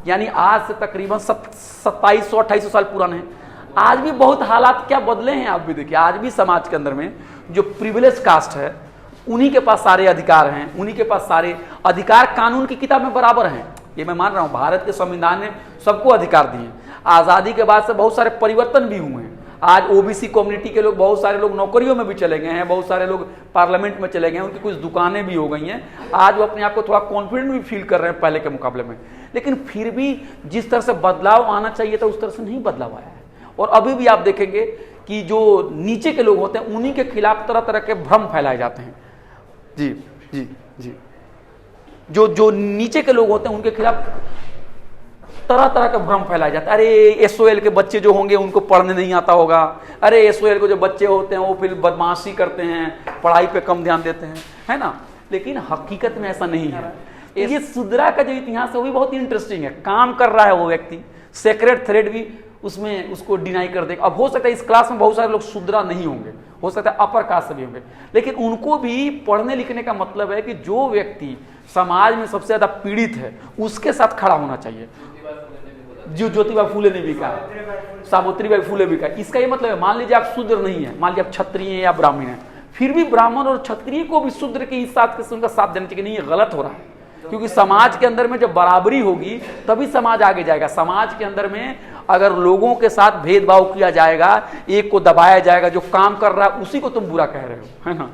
[SPEAKER 1] यानी आज से तकरीबन 2700-2800 साल पुराने हैं। आज भी बहुत हालात क्या बदले हैं, आप भी देखिए। आज भी समाज के अंदर में जो प्रिविलेज कास्ट है उन्हीं के पास सारे अधिकार हैं, उन्हीं के पास सारे अधिकार कानून की किताब में बराबर हैं। ये मैं मान रहा हूं, भारत के संविधान ने सबको अधिकार दिए। आजादी के बाद से बहुत सारे परिवर्तन भी हुए हैं। आज ओबीसी कम्युनिटी के लोग, बहुत सारे लोग नौकरियों में भी चले गए हैं, बहुत सारे लोग पार्लियामेंट में चले गए हैं, उनकी कुछ दुकानें भी हो गई हैं। आज वो अपने आप को थोड़ा कॉन्फिडेंट भी फील कर रहे हैं पहले के मुकाबले में। लेकिन फिर भी जिस तरह से बदलाव आना चाहिए था उस तरह से नहीं बदलाव आया है। और अभी भी आप देखेंगे कि जो नीचे के लोग होते हैं उन्हीं के खिलाफ तरह तरह के भ्रम फैलाए जाते हैं। जी जी जी, जो नीचे के लोग होते हैं उनके खिलाफ तरह तरह का भ्रम फैलाया जाता है। अरे SOL के बच्चे जो होंगे उनको पढ़ने नहीं आता होगा, अरे SOL के जो बच्चे होते हैं वो फिर बदमाशी करते हैं, पढ़ाई पे कम ध्यान देते हैं, है ना। लेकिन हकीकत में ऐसा नहीं है। ये सुद्रा का जो इतिहास है वो भी बहुत इंटरेस्टिंग है। काम कर रहा है वो व्यक्ति, सेक्रेट थ्रेड भी उसमें उसको डिनाई कर देगा। अब हो सकता है इस क्लास में बहुत सारे लोग शुद्रा नहीं होंगे, हो सकता है अपर कास्ट से भी होंगे, लेकिन उनको भी पढ़ने लिखने का मतलब है कि जो व्यक्ति समाज में सबसे ज्यादा पीड़ित है उसके साथ खड़ा होना चाहिए। जो ज्योतिबा फूले ने भी कहा, सावित्रीबाई फूले भी कहा। इसका ये मतलब है, मान लीजिए आप शूद्र नहीं है, मान लीजिए आप क्षत्रिय हैं या ब्राह्मण हैं, फिर भी ब्राह्मण और क्षत्रिय को भी शूद्र के इस साथ उनका साथ देना चाहिए। नहीं, ये गलत हो रहा है, क्योंकि समाज के अंदर में जब बराबरी होगी तभी समाज आगे जाएगा। समाज के अंदर में अगर लोगों के साथ भेदभाव किया जाएगा, एक को दबाया जाएगा, जो काम कर रहा है उसी को तुम बुरा कह रहे हो, है ना,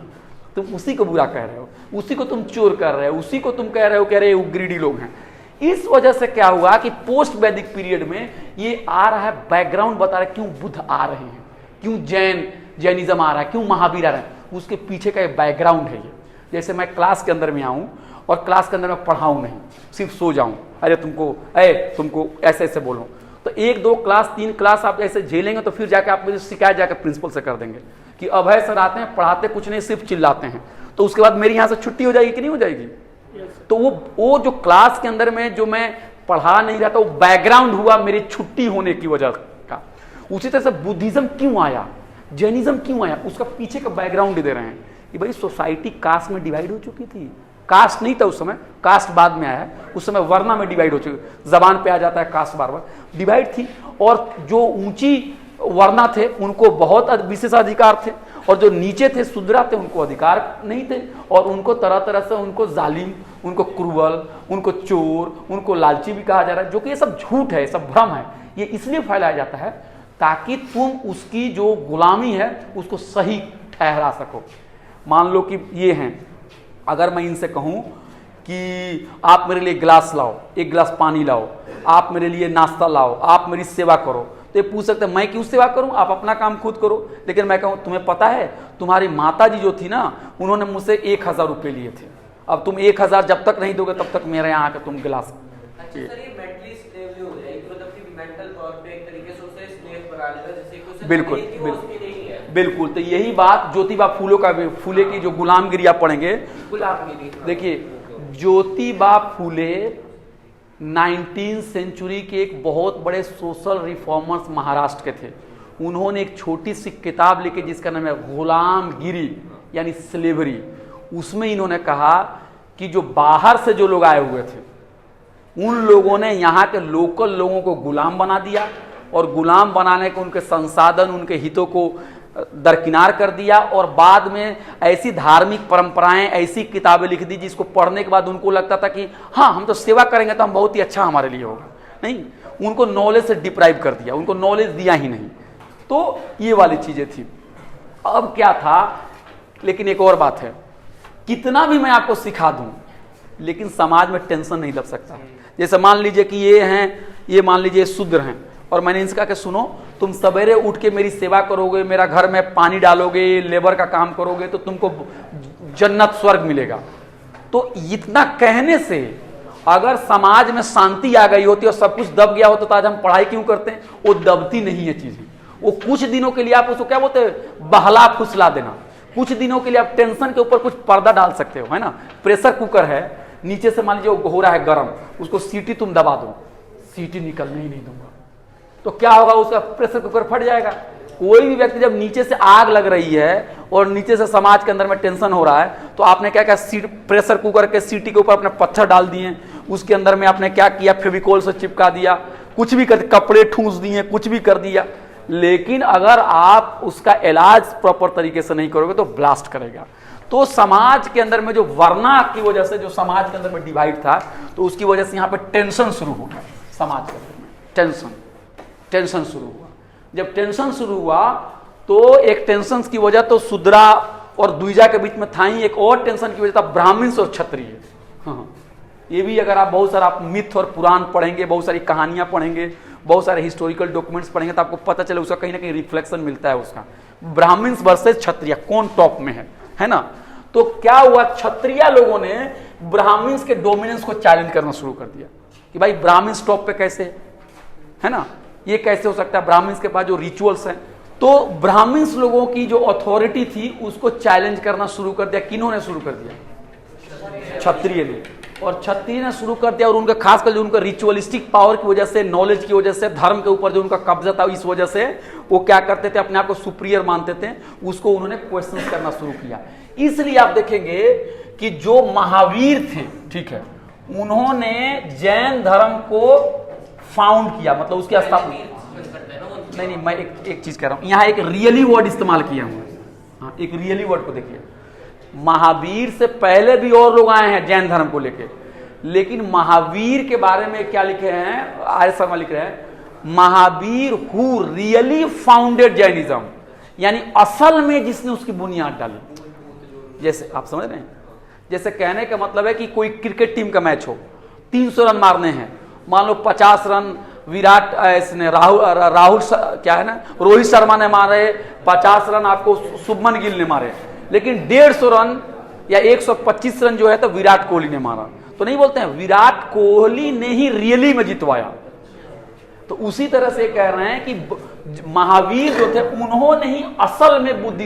[SPEAKER 1] तुम उसी को बुरा कह रहे हो, उसी को तुम चोर कर रहे हो, उसी को तुम कह रहे हो कह रहे ग्रीडी लोग हैं। इस वजह से क्या हुआ कि पोस्ट वैदिक पीरियड में ये आ रहा है, बैकग्राउंड बता रहा है क्यों बुद्ध आ रहे हैं, क्यों जैनिज्म आ रहा है, क्यों महावीर आ रहा है, उसके पीछे का एक बैकग्राउंड है ये। जैसे मैं क्लास के अंदर में आऊं और क्लास के अंदर में पढ़ाऊं नहीं, सिर्फ सो जाऊं, अरे तुमको ऐसे ऐसे बोलो, तो 1, 2 क्लास 3 क्लास आप ऐसे झेलेंगे तो फिर जाके आप मुझे शिकायत जाकर प्रिंसिपल से कर देंगे कि अभय सर आते हैं, पढ़ाते कुछ नहीं, सिर्फ चिल्लाते हैं। तो उसके बाद मेरी यहाँ से छुट्टी हो जाएगी कि नहीं हो जाएगी। तो वो जो क्लास के अंदर में जो मैं पढ़ा नहीं रहा था, वो बैकग्राउंड हुआ मेरी छुट्टी होने की वजह का। उसी तरह से बुद्धिज्म क्यों आया, जैनिज्म क्यों आया, उसका पीछे का बैकग्राउंड दे रहे हैं कि भाई सोसाइटी कास्ट में डिवाइड हो चुकी थी। कास्ट नहीं था उस समय, कास्ट बाद में आया, उस समय वर्णा में डिवाइड हो चुकी, जबान पे आ जाता है कास्ट, बार बार डिवाइड थी। और जो ऊंची वर्णा थे उनको बहुत विशेष अधिकार थे, और जो नीचे थे शूद्रा थे उनको अधिकार नहीं थे, और उनको तरह तरह से उनको जालिम, उनको क्रूवल, उनको चोर, उनको लालची भी कहा जा रहा है, जो कि ये सब झूठ है, सब भ्रम है। ये इसलिए फैलाया जाता है ताकि तुम उसकी जो गुलामी है उसको सही ठहरा सको। मान लो कि ये हैं, अगर मैं इनसे कहूं कि आप मेरे लिए गिलास लाओ, 1 गिलास पानी लाओ, आप मेरे लिए नाश्ता लाओ, आप मेरी सेवा करो, तो ये पूछ सकते हैं मैं क्यों सेवा करूं, आप अपना काम खुद करो। लेकिन मैं कहूं तुम्हें पता है तुम्हारी माता जी जो थी ना, उन्होंने मुझसे 1000 रुपये लिए थे, अब तुम 1000 जब तक नहीं दोगे तब तक मेरे यहाँ आकर तुम गिलास। बिल्कुल बिल्कुल। तो यही बात ज्योतिबा फूले की जो गुलामगिरी आप पढ़ेंगे, देखिए ज्योतिबा फूले 19th सेंचुरी के एक बहुत बड़े सोशल रिफॉर्मर्स महाराष्ट्र के थे। उन्होंने एक छोटी सी किताब लिखी जिसका नाम है गुलामगिरी यानी स्लेवरी। उसमें इन्होंने कहा कि जो बाहर से जो लोग आए हुए थे उन लोगों ने यहाँ के लोकल लोगों को गुलाम बना दिया, और गुलाम बनाने के उनके संसाधन, उनके हितों को दरकिनार कर दिया, और बाद में ऐसी धार्मिक परंपराएं, ऐसी किताबें लिख दी जिसको पढ़ने के बाद उनको लगता था कि हाँ हम तो सेवा करेंगे तो हम बहुत ही अच्छा हमारे लिए होगा। नहीं, उनको नॉलेज से डिप्राइव कर दिया, उनको नॉलेज दिया ही नहीं। तो ये वाली चीजें थी। अब क्या था, लेकिन एक और बात है, कितना भी मैं आपको सिखा दूं, लेकिन समाज में टेंशन नहीं दब सकता। जैसे मान लीजिए कि ये हैं, ये मान लीजिए शूद्र हैं, और मैंने इनसे कहा कि सुनो, तुम सवेरे उठ के मेरी सेवा करोगे, मेरा घर में पानी डालोगे, लेबर का काम करोगे, तो तुमको जन्नत स्वर्ग मिलेगा। तो इतना कहने से अगर समाज में शांति आ गई होती और सब कुछ दब गया होता तो आज हम पढ़ाई क्यों करते हैं? वो दबती नहीं है चीजें। वो कुछ दिनों के लिए आप उसको क्या बोलते हैं, बहला फुसला देना। कुछ दिनों के लिए आप टेंशन के ऊपर कुछ पर्दा डाल सकते हो, है ना। प्रेशर कुकर है, नीचे से मान लीजिए वो हो रहा है गर्म, उसको सीटी तुम दबा दो, सीटी निकलने ही नहीं दूंगा, तो क्या होगा, उसका प्रेशर कुकर फट जाएगा। कोई भी व्यक्ति जब नीचे से आग लग रही है और नीचे से समाज के अंदर में टेंशन हो रहा है, तो आपने क्या किया, प्रेशर कुकर के सीटी के ऊपर अपने पत्थर डाल दिए, उसके अंदर में आपने क्या किया, फेविकोल से चिपका दिया, कुछ भी कर, कपड़े ठूंस दिए, कुछ भी कर दिया। लेकिन अगर आप उसका इलाज प्रॉपर तरीके से नहीं करोगे तो ब्लास्ट करेगा। तो समाज के अंदर में जो वर्ना की वजह से जो समाज के अंदर में डिवाइड था, तो उसकी वजह से यहाँ पे टेंशन शुरू हो गया समाज के अंदर में। टेंशन शुरू हुआ। जब टेंशन शुरू हुआ तो एक टेंशन की वजह तो शूद्रा और द्विजा के बीच में था ही, एक और टेंशन की वजह था ब्राह्मण और क्षत्रिय। हाँ, ये भी अगर आप बहुत सारा मिथ और पुराण पढ़ेंगे, बहुत सारी कहानियां पढ़ेंगे, बहुत सारे हिस्टोरिकल डॉक्यूमेंट्स पढ़ेंगे, तो आपको पता चले उसका कहीं ना कहीं रिफ्लेक्शन मिलता है उसका। ब्राह्मण वर्सेस क्षत्रिय कौन टॉप में है ना। तो क्या हुआ, क्षत्रिय लोगों ने ब्राह्मण्स के डोमिनेंस को चैलेंज करना शुरू कर दिया कि भाई ब्राह्मण्स टॉप पे कैसे है ना, ये कैसे हो सकता है, ब्राह्मण्स के पास जो रिचुअल्स हैं। तो ब्राह्मण्स लोगों की जो अथॉरिटी थी उसको चैलेंज करना शुरू कर दिया। किन्होंने शुरू कर दिया? क्षत्रिय ने। और क्षत्रिय ने शुरू कर दिया, और उनका खासकर जो उनका रिचुअलिस्टिक पावर की वजह से, नॉलेज की वजह से, धर्म के ऊपर जो उनका कब्जा था, इस वजह से वो क्या करते थे, अपने आप को सुपीरियर मानते थे, उसको उन्होंने क्वेश्चन करना शुरू किया। इसलिए आप देखेंगे कि जो महावीर थे, ठीक है, उन्होंने जैन धर्म को फाउंड किया, मतलब उसकी स्थापना। नहीं, मैं एक चीज कह रहा हूं, यहां एक रियली वर्ड इस्तेमाल किया हूं। हाँ, एक रियली वर्ड को देखिए। महावीर से पहले भी और लोग आए हैं जैन धर्म को लेके, लेकिन महावीर के बारे में क्या लिखे हैं, आर्य शर्मा लिख रहे हैं, Mahavir who really founded Jainism, यानी असल में जिसने उसकी बुनियाद डाली। जैसे आप समझ रहे हैं, जैसे कहने का मतलब है कि कोई क्रिकेट टीम का मैच हो, 300 रन मारने हैं, मान लो 50 रन विराट इसने राहुल क्या है ना, रोहित शर्मा ने मारे, 50 रन आपको शुभमन गिल ने मारे, लेकिन 150 रन या 125 रन जो है तो विराट कोहली ने मारा। तो नहीं बोलते हैं विराट कोहली ने ही रियली में जितवाया। तो उसी तरह से कह रहे हैं कि महावीर जो थे उन्होंने ही असल में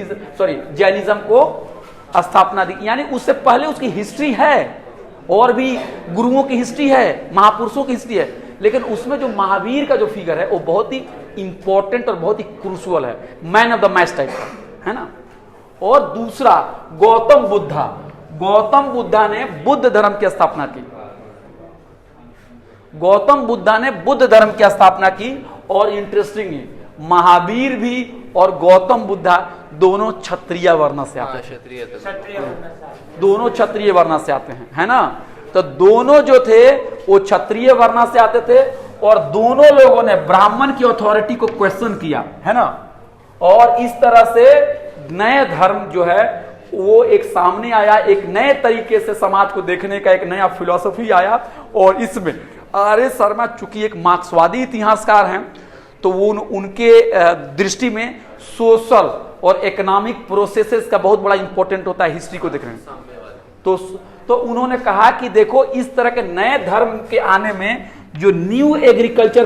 [SPEAKER 1] जैनिज्म को स्थापना दी। यानी उससे पहले उसकी हिस्ट्री है, और भी गुरुओं की हिस्ट्री है, महापुरुषों की हिस्ट्री है, लेकिन उसमें जो महावीर का जो फिगर है वो बहुत ही इंपॉर्टेंट और बहुत ही क्रूशियल है, man of the match type का, है ना। और दूसरा गौतम बुद्धा ने बुद्ध धर्म की स्थापना की। गौतम बुद्धा ने बुद्ध धर्म की स्थापना की। और इंटरेस्टिंग है, महावीर भी और गौतम बुद्धा दोनों क्षत्रिय वर्ण से आते हैं, दोनों क्षत्रिय वर्ण से आते हैं, है ना। तो दोनों जो थे वो क्षत्रिय वर्ण से आते थे, और दोनों लोगों ने ब्राह्मण की अथॉरिटी को क्वेश्चन किया, है ना। और इस तरह से नए धर्म जो है वो एक सामने आया, एक नए तरीके से समाज को देखने का एक नया फिलॉसफी आया। और इसमें आर्य शर्मा चूंकि एक मार्क्सवादी इतिहासकार हैं, तो वो उनके दृष्टि में सोशल और इकोनॉमिक प्रोसेसेस का बहुत बड़ा इंपॉर्टेंट होता है हिस्ट्री को देखने में। तो उन्होंने कहा कि देखो, इस तरह के नए धर्म के आने में जो न्यू एग्रीकल्चर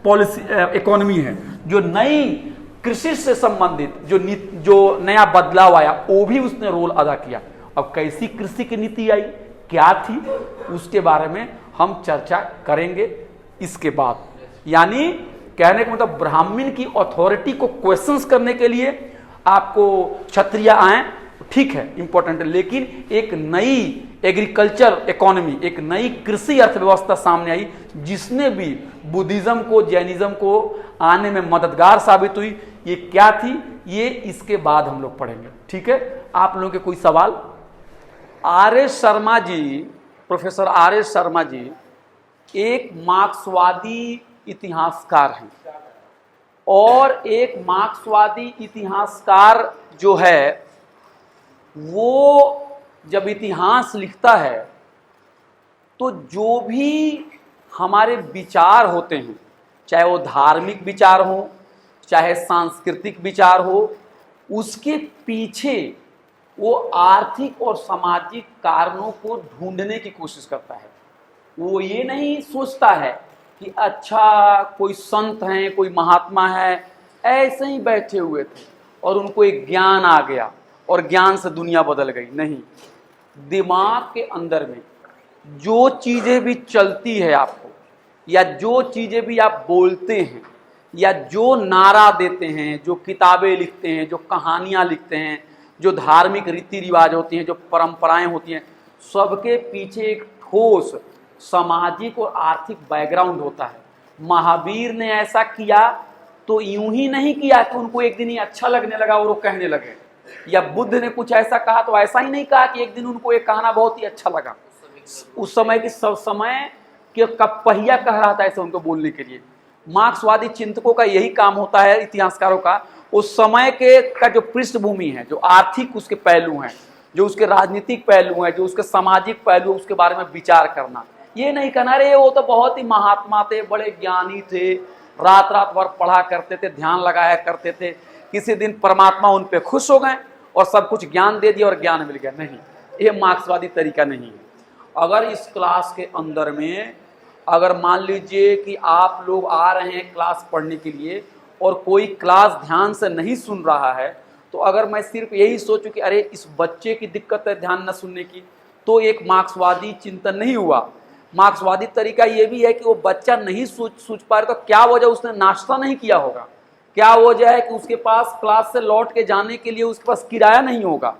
[SPEAKER 1] पॉलिसी इकोनॉमी है, जो नई कृषि से संबंधित जो नया बदलाव आया, वो भी उसने रोल अदा किया। अब कैसी कृषि की नीति आई, क्या थी, उसके बारे में हम चर्चा करेंगे इसके बाद। यानी कहने का मतलब ब्राह्मण की अथॉरिटी को क्वेश्चंस करने के लिए आपको क्षत्रिय आए, ठीक है, इंपॉर्टेंट है, लेकिन एक नई एग्रीकल्चर इकोनॉमी, एक नई कृषि अर्थव्यवस्था सामने आई, जिसने भी बुद्धिज्म को, जैनिज्म को आने में मददगार साबित हुई। ये क्या थी, ये इसके बाद हम लोग पढ़ेंगे, ठीक है। आप लोगों के कोई सवाल? आर्य शर्मा जी, प्रोफेसर आर्य शर्मा जी एक मार्क्सवादी इतिहासकार हैं, और एक मार्क्सवादी इतिहासकार जो है वो जब इतिहास लिखता है तो जो भी हमारे विचार होते हैं, चाहे वो धार्मिक विचार हो, चाहे सांस्कृतिक विचार हो, उसके पीछे वो आर्थिक और सामाजिक कारणों को ढूंढने की कोशिश करता है। वो ये नहीं सोचता है कि अच्छा कोई संत हैं, कोई महात्मा है, ऐसे ही बैठे हुए थे और उनको एक ज्ञान आ गया और ज्ञान से दुनिया बदल गई। नहीं, दिमाग के अंदर में जो चीजें भी चलती है आपको, या जो चीजें भी आप बोलते हैं, या जो नारा देते हैं, जो किताबें लिखते हैं, जो कहानियां लिखते हैं, जो धार्मिक रीति रिवाज होती हैं, जो परंपराएं होती हैं, सबके पीछे एक ठोस सामाजिक और आर्थिक बैकग्राउंड होता है। महावीर ने ऐसा किया तो यूं ही नहीं किया कि उनको एक दिन ही अच्छा लगने लगा और वो कहने लगे, या बुद्ध ने कुछ ऐसा कहा तो ऐसा ही नहीं कहा कि एक दिन उनको ये कहना बहुत ही अच्छा लगा। उस समय की सब समय कि कब पहिया कह रहा था ऐसे उनको बोलने के लिए। मार्क्सवादी चिंतकों का यही काम होता है, इतिहासकारों का, उस समय के का जो पृष्ठभूमि है, जो आर्थिक उसके पहलू हैं, जो उसके राजनीतिक पहलू हैं, जो उसके सामाजिक पहलू, उसके बारे में विचार करना। ये नहीं कहना रे वो तो बहुत ही महात्मा थे, बड़े ज्ञानी थे, रात रात भर पढ़ा करते थे, ध्यान लगाया करते थे, किसी दिन परमात्मा उन पे खुश हो गए और सब कुछ ज्ञान दे दिया और ज्ञान मिल गया। नहीं, ये मार्क्सवादी तरीका नहीं है। अगर इस क्लास के अंदर में अगर मान लीजिए कि आप लोग आ रहे हैं क्लास पढ़ने के लिए और कोई क्लास ध्यान से नहीं सुन रहा है, तो अगर मैं सिर्फ यही सोचूं कि अरे इस बच्चे की दिक्कत है ध्यान न सुनने की, तो एक मार्क्सवादी चिंतन नहीं हुआ। मार्क्सवादी तरीका ये भी है कि वो बच्चा नहीं सोच पा रहा, तो क्या वजह उसने नाश्ता नहीं किया होगा, क्या वजह है कि उसके पास क्लास से लौट के जाने के लिए उसके पास किराया नहीं होगा,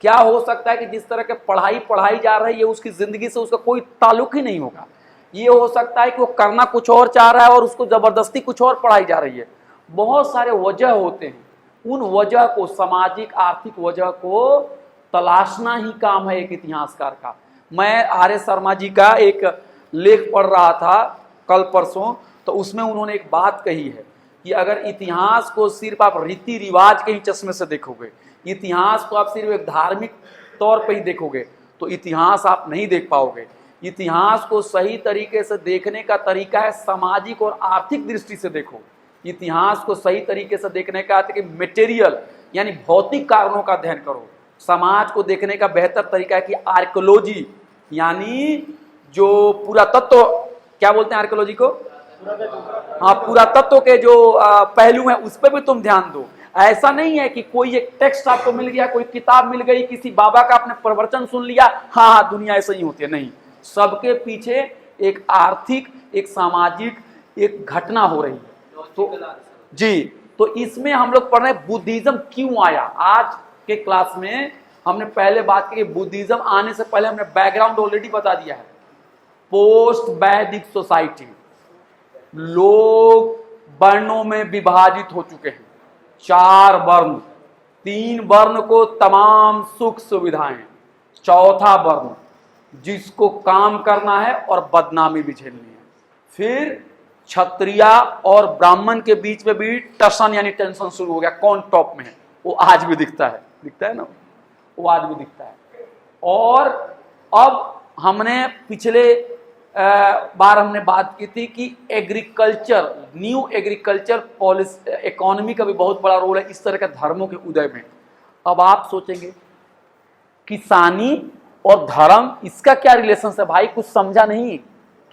[SPEAKER 1] क्या हो सकता है कि जिस तरह के पढ़ाई जा रही है उसकी जिंदगी से उसका कोई ताल्लुक ही नहीं होगा। ये हो सकता है कि वो करना कुछ और चाह रहा है और उसको जबरदस्ती कुछ और पढ़ाई जा रही है। बहुत सारे वजह होते हैं, उन वजह को, सामाजिक आर्थिक वजह को तलाशना ही काम है एक इतिहासकार का। मैं आर्य शर्मा जी का एक लेख पढ़ रहा था कल परसों, तो उसमें उन्होंने एक बात कही है कि अगर इतिहास को सिर्फ आप रीति रिवाज के ही चश्मे से देखोगे, इतिहास को आप सिर्फ एक धार्मिक तौर पर ही देखोगे, तो इतिहास आप नहीं देख पाओगे। इतिहास को सही तरीके से देखने का तरीका है सामाजिक और आर्थिक दृष्टि से देखो। इतिहास को सही तरीके से देखने का कि मेटेरियल यानी भौतिक कारणों का अध्ययन करो। समाज को देखने का बेहतर तरीका है कि आर्कियोलॉजी यानी जो पुरातत्व, क्या बोलते हैं आर्कियोलॉजी को, हाँ, पुरातत्व के जो पहलू हैं उस पर भी तुम ध्यान दो। ऐसा नहीं है कि कोई एक टेक्स्ट आपको मिल गया, कोई किताब मिल गई, किसी बाबा का आपने प्रवचन सुन लिया, हाँ दुनिया ऐसा ही होती है। नहीं, सबके पीछे एक आर्थिक, एक सामाजिक, एक घटना हो रही है। तो जी, तो इसमें हम लोग पढ़ रहे हैं बुद्धिज्म क्यों आया। आज के क्लास में हमने पहले बात की, बुद्धिज्म आने से पहले हमने बैकग्राउंड ऑलरेडी बता दिया है। पोस्ट वैदिक सोसाइटी, लोग वर्णों में विभाजित हो चुके हैं, 4 वर्ण, 3 वर्ण को तमाम सुख सुविधाएं, चौथा वर्ण जिसको काम करना है और बदनामी भी झेलनी है। फिर क्षत्रिय और ब्राह्मण के बीच में भी टसन यानी टेंशन शुरू हो गया, कौन टॉप में है। वो आज भी दिखता है ना, वो आज भी दिखता है। और अब हमने पिछले बार हमने बात की थी कि agriculture, new agriculture policy, economy का भी बहुत बड़ा रोल है इस तरह के धर्मों के उदय में। अब आप सोचेंगे किसानी और धर्म, इसका क्या रिलेशन है भाई, कुछ समझा नहीं।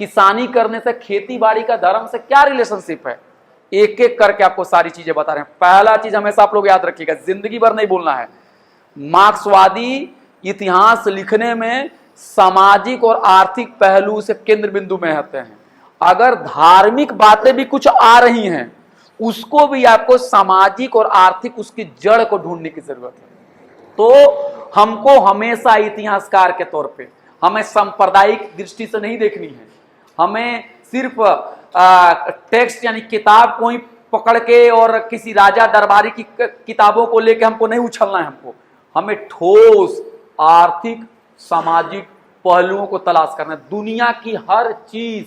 [SPEAKER 1] किसानी करने से, खेती बाड़ी का धर्म से क्या रिलेशनशिप है, एक एक करके आपको सारी चीजें बता रहे हैं। पहला चीज हमेशा आप लोग याद रखिएगा, जिंदगी भर नहीं बोलना है, मार्क्सवादी इतिहास लिखने में सामाजिक और आर्थिक पहलू से केंद्र बिंदु में रहते हैं। अगर धार्मिक बातें भी कुछ आ रही हैं, उसको भी आपको सामाजिक और आर्थिक उसकी जड़ को ढूंढने की जरूरत है। तो हमको हमेशा इतिहासकार के तौर पे हमें सांप्रदायिक दृष्टि से नहीं देखनी है, हमें सिर्फ टेक्स्ट यानी किताब को ही पकड़ के और किसी राजा दरबारी की किताबों को लेके हमको नहीं उछलना है। हमको हमें ठोस आर्थिक सामाजिक पहलुओं को तलाश करना है। दुनिया की हर चीज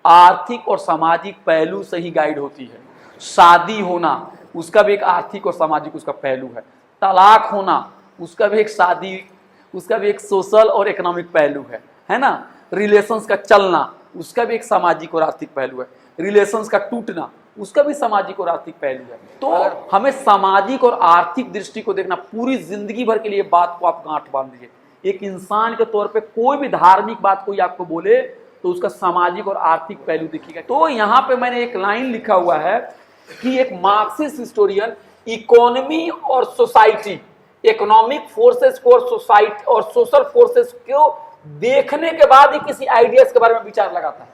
[SPEAKER 1] आर्थिक और सामाजिक पहलू से ही गाइड होती है। शादी होना उसका भी एक आर्थिक और सामाजिक उसका पहलू है, तलाक होना उसका भी एक उसका भी एक सोशल और इकोनॉमिक पहलू है ना। रिलेशंस का चलना, उसका भी एक सामाजिक और आर्थिक पहलू है। रिलेशंस का टूटना, उसका भी सामाजिक और आर्थिक पहलू है। तो हमें सामाजिक और आर्थिक दृष्टि को देखना, पूरी जिंदगी भर के लिए बात को आप गांठ बांध लीजिए। एक इंसान के तौर पे कोई भी धार्मिक बात कोई आपको बोले तो उसका सामाजिक और आर्थिक पहलू दिखेगा। तो यहाँ पे मैंने एक लाइन लिखा हुआ है कि एक मार्क्सिस्ट हिस्टोरियन इकोनॉमी और सोसाइटी, इकोनॉमिक फोर्सेस को और सोसाइटी और सोशल फोर्सेस को देखने के बाद ही किसी आइडियाज के बारे में विचार लगाता है।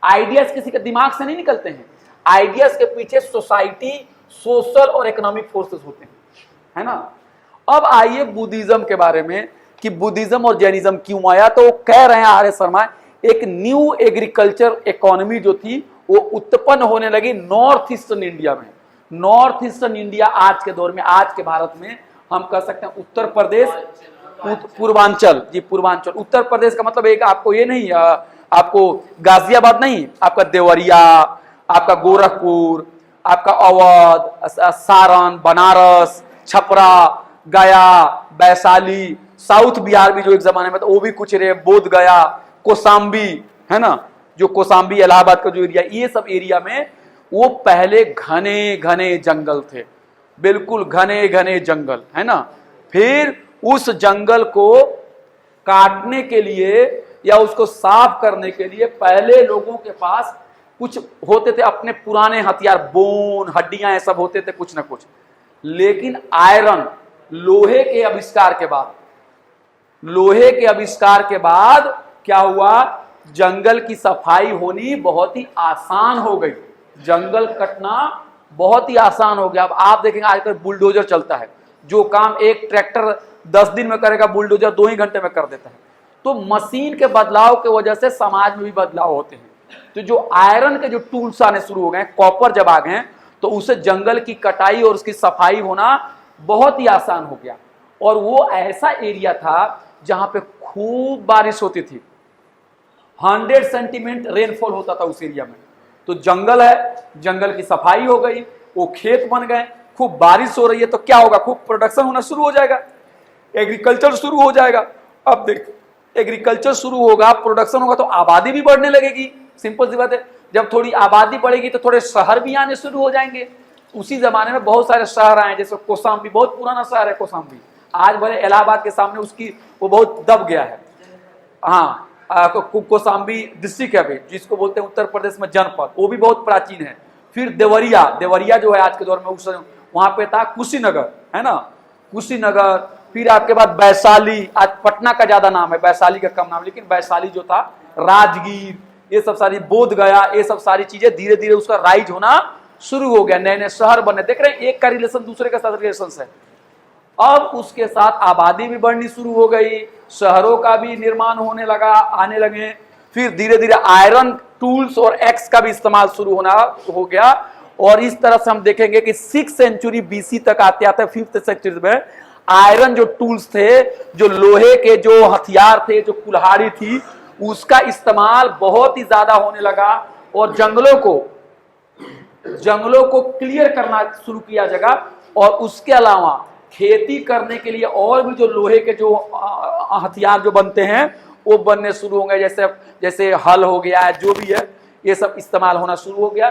[SPEAKER 1] आइडियाज किसी के दिमाग से नहीं निकलते हैं, आइडियाज के पीछे सोसाइटी, सोशल और इकोनॉमिक फोर्सेस होते हैं, है ना। अब आइए बुद्धिज्म के बारे में कि बुद्धिज्म और जैनिज्म क्यों आया। तो कह रहे हैं आर्य शर्मा, एक न्यू एग्रीकल्चर इकोनॉमी जो थी वो उत्पन्न होने लगी नॉर्थ ईस्टर्न इंडिया में। नॉर्थ ईस्टर्न इंडिया आज के दौर में, आज के भारत में हम कह सकते हैं उत्तर प्रदेश, पूर्वांचल, जी पूर्वांचल। उत्तर प्रदेश का मतलब एक आपको ये नहीं, आपको गाजियाबाद नहीं, आपका देवरिया, आपका गोरखपुर, आपका अवध, सारण, बनारस, छपरा, गया, वैशाली, साउथ बिहार भी जो एक जमाने में था वो भी कुछ रहे, बोध गया, कोसाम्बी, है ना, जो कोसाम्बी इलाहाबाद का जो एरिया, ये सब एरिया में वो पहले घने घने जंगल थे, बिल्कुल घने घने जंगल, है ना। फिर उस जंगल को काटने के लिए या उसको साफ करने के लिए पहले लोगों के पास कुछ होते थे अपने पुराने हथियार, बोन, हड्डियां, ये सब होते थे कुछ ना कुछ। लेकिन आयरन, लोहे के आविष्कार के बाद, लोहे के आविष्कार के बाद क्या हुआ, जंगल की सफाई होनी बहुत ही आसान हो गई, जंगल कटना बहुत ही आसान हो गया। अब आप देखेंगे आजकल बुलडोजर चलता है, जो काम एक ट्रैक्टर 10 दिन में करेगा बुलडोजर 2 ही घंटे में कर देता है। तो मशीन के बदलाव की वजह से समाज में भी बदलाव होते हैं। तो जो आयरन के जो टूल्स आने शुरू हो गए, कॉपर जब आ गए, तो उसे जंगल की कटाई और उसकी सफाई होना बहुत ही आसान हो गया। और वो ऐसा एरिया था जहां पे खूब बारिश होती थी, 100 सेंटीमीटर रेनफॉल होता था उस एरिया में। तो जंगल है, जंगल की सफाई हो गई, वो खेत बन गए, खूब बारिश हो रही है, तो क्या होगा, खूब प्रोडक्शन होना शुरू हो जाएगा, एग्रीकल्चर शुरू हो जाएगा। अब देख, एग्रीकल्चर शुरू होगा, प्रोडक्शन होगा, तो आबादी भी बढ़ने लगेगी। सिंपल सी बात है, जब थोड़ी आबादी बढ़ेगी तो थोड़े शहर भी आने शुरू हो जाएंगे। उसी जमाने में बहुत सारे शहर आए, जैसे कोसाम्बी, बहुत पुराना शहर है कोसाम्बी, आज भले इलाहाबाद के सामने उसकी वो बहुत दब गया है। हाँ, कोसाम्बी डिस्ट्रिक्ट है अभी, जिसको बोलते हैं उत्तर प्रदेश में जनपद, वो भी बहुत प्राचीन है। फिर देवरिया, देवरिया जो है आज के दौर में, उस वहां पे था कुशीनगर, है ना, कुशीनगर। फिर आपके बाद वैशाली, आज पटना का ज्यादा नाम है, वैशाली का कम नाम, लेकिन वैशाली जो था, राजगीर, ये सब सारी, बोध गया, ये सब सारी चीजें धीरे धीरे उसका राइज होना शुरू हो गया, नए नए शहर बने। देख रहे हैं एक का रिलेशन दूसरे के साथ रिलेशन है। अब उसके साथ आबादी भी बढ़नी शुरू हो गई, शहरों का भी निर्माण होने लगा, आने लगे। फिर धीरे धीरे आयरन टूल्स और एक्स का भी इस्तेमाल शुरू होना हो गया। और इस तरह से हम देखेंगे कि 6th सेंचुरी BC तक आते आते 5th सेंचुरी में आयरन जो टूल्स थे, जो लोहे के जो हथियार थे, जो कुल्हाड़ी थी, उसका इस्तेमाल बहुत ही ज्यादा होने लगा। और जंगलों को क्लियर करना शुरू किया जगह। और उसके अलावा खेती करने के लिए और भी जो लोहे के जो हथियार जो बनते हैं वो बनने शुरू हो गए, जैसे हल हो गया है, जो भी है, ये सब इस्तेमाल होना शुरू हो गया।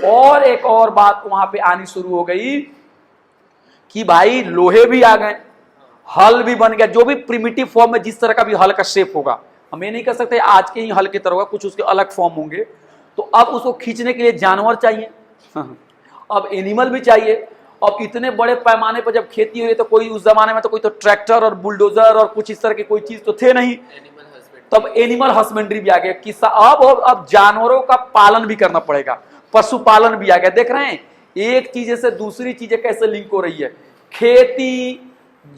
[SPEAKER 1] और एक और बात वहां पे आनी शुरू हो गई कि भाई लोहे भी आ गए, हल भी बन गया, जो भी प्रिमिटिव फॉर्म में जिस तरह का भी हल का शेप होगा, हम ये नहीं कह सकते आज के ही हल की तरह होगा, कुछ उसके अलग फॉर्म होंगे। तो अब उसको खींचने के लिए जानवर चाहिए, अब एनिमल भी चाहिए। अब इतने बड़े पैमाने पर जब खेती हुई तो कोई उस जमाने में तो कोई तो ट्रैक्टर और बुलडोजर और कुछ इस तरह की कोई चीज तो थे नहीं, तब एनिमल हस्बेंड्री भी आ गया कि अब जानवरों का पालन भी करना पड़ेगा, पशुपालन भी आ गया। देख रहे हैं एक चीज से दूसरी चीजें कैसे लिंक हो रही है, खेती,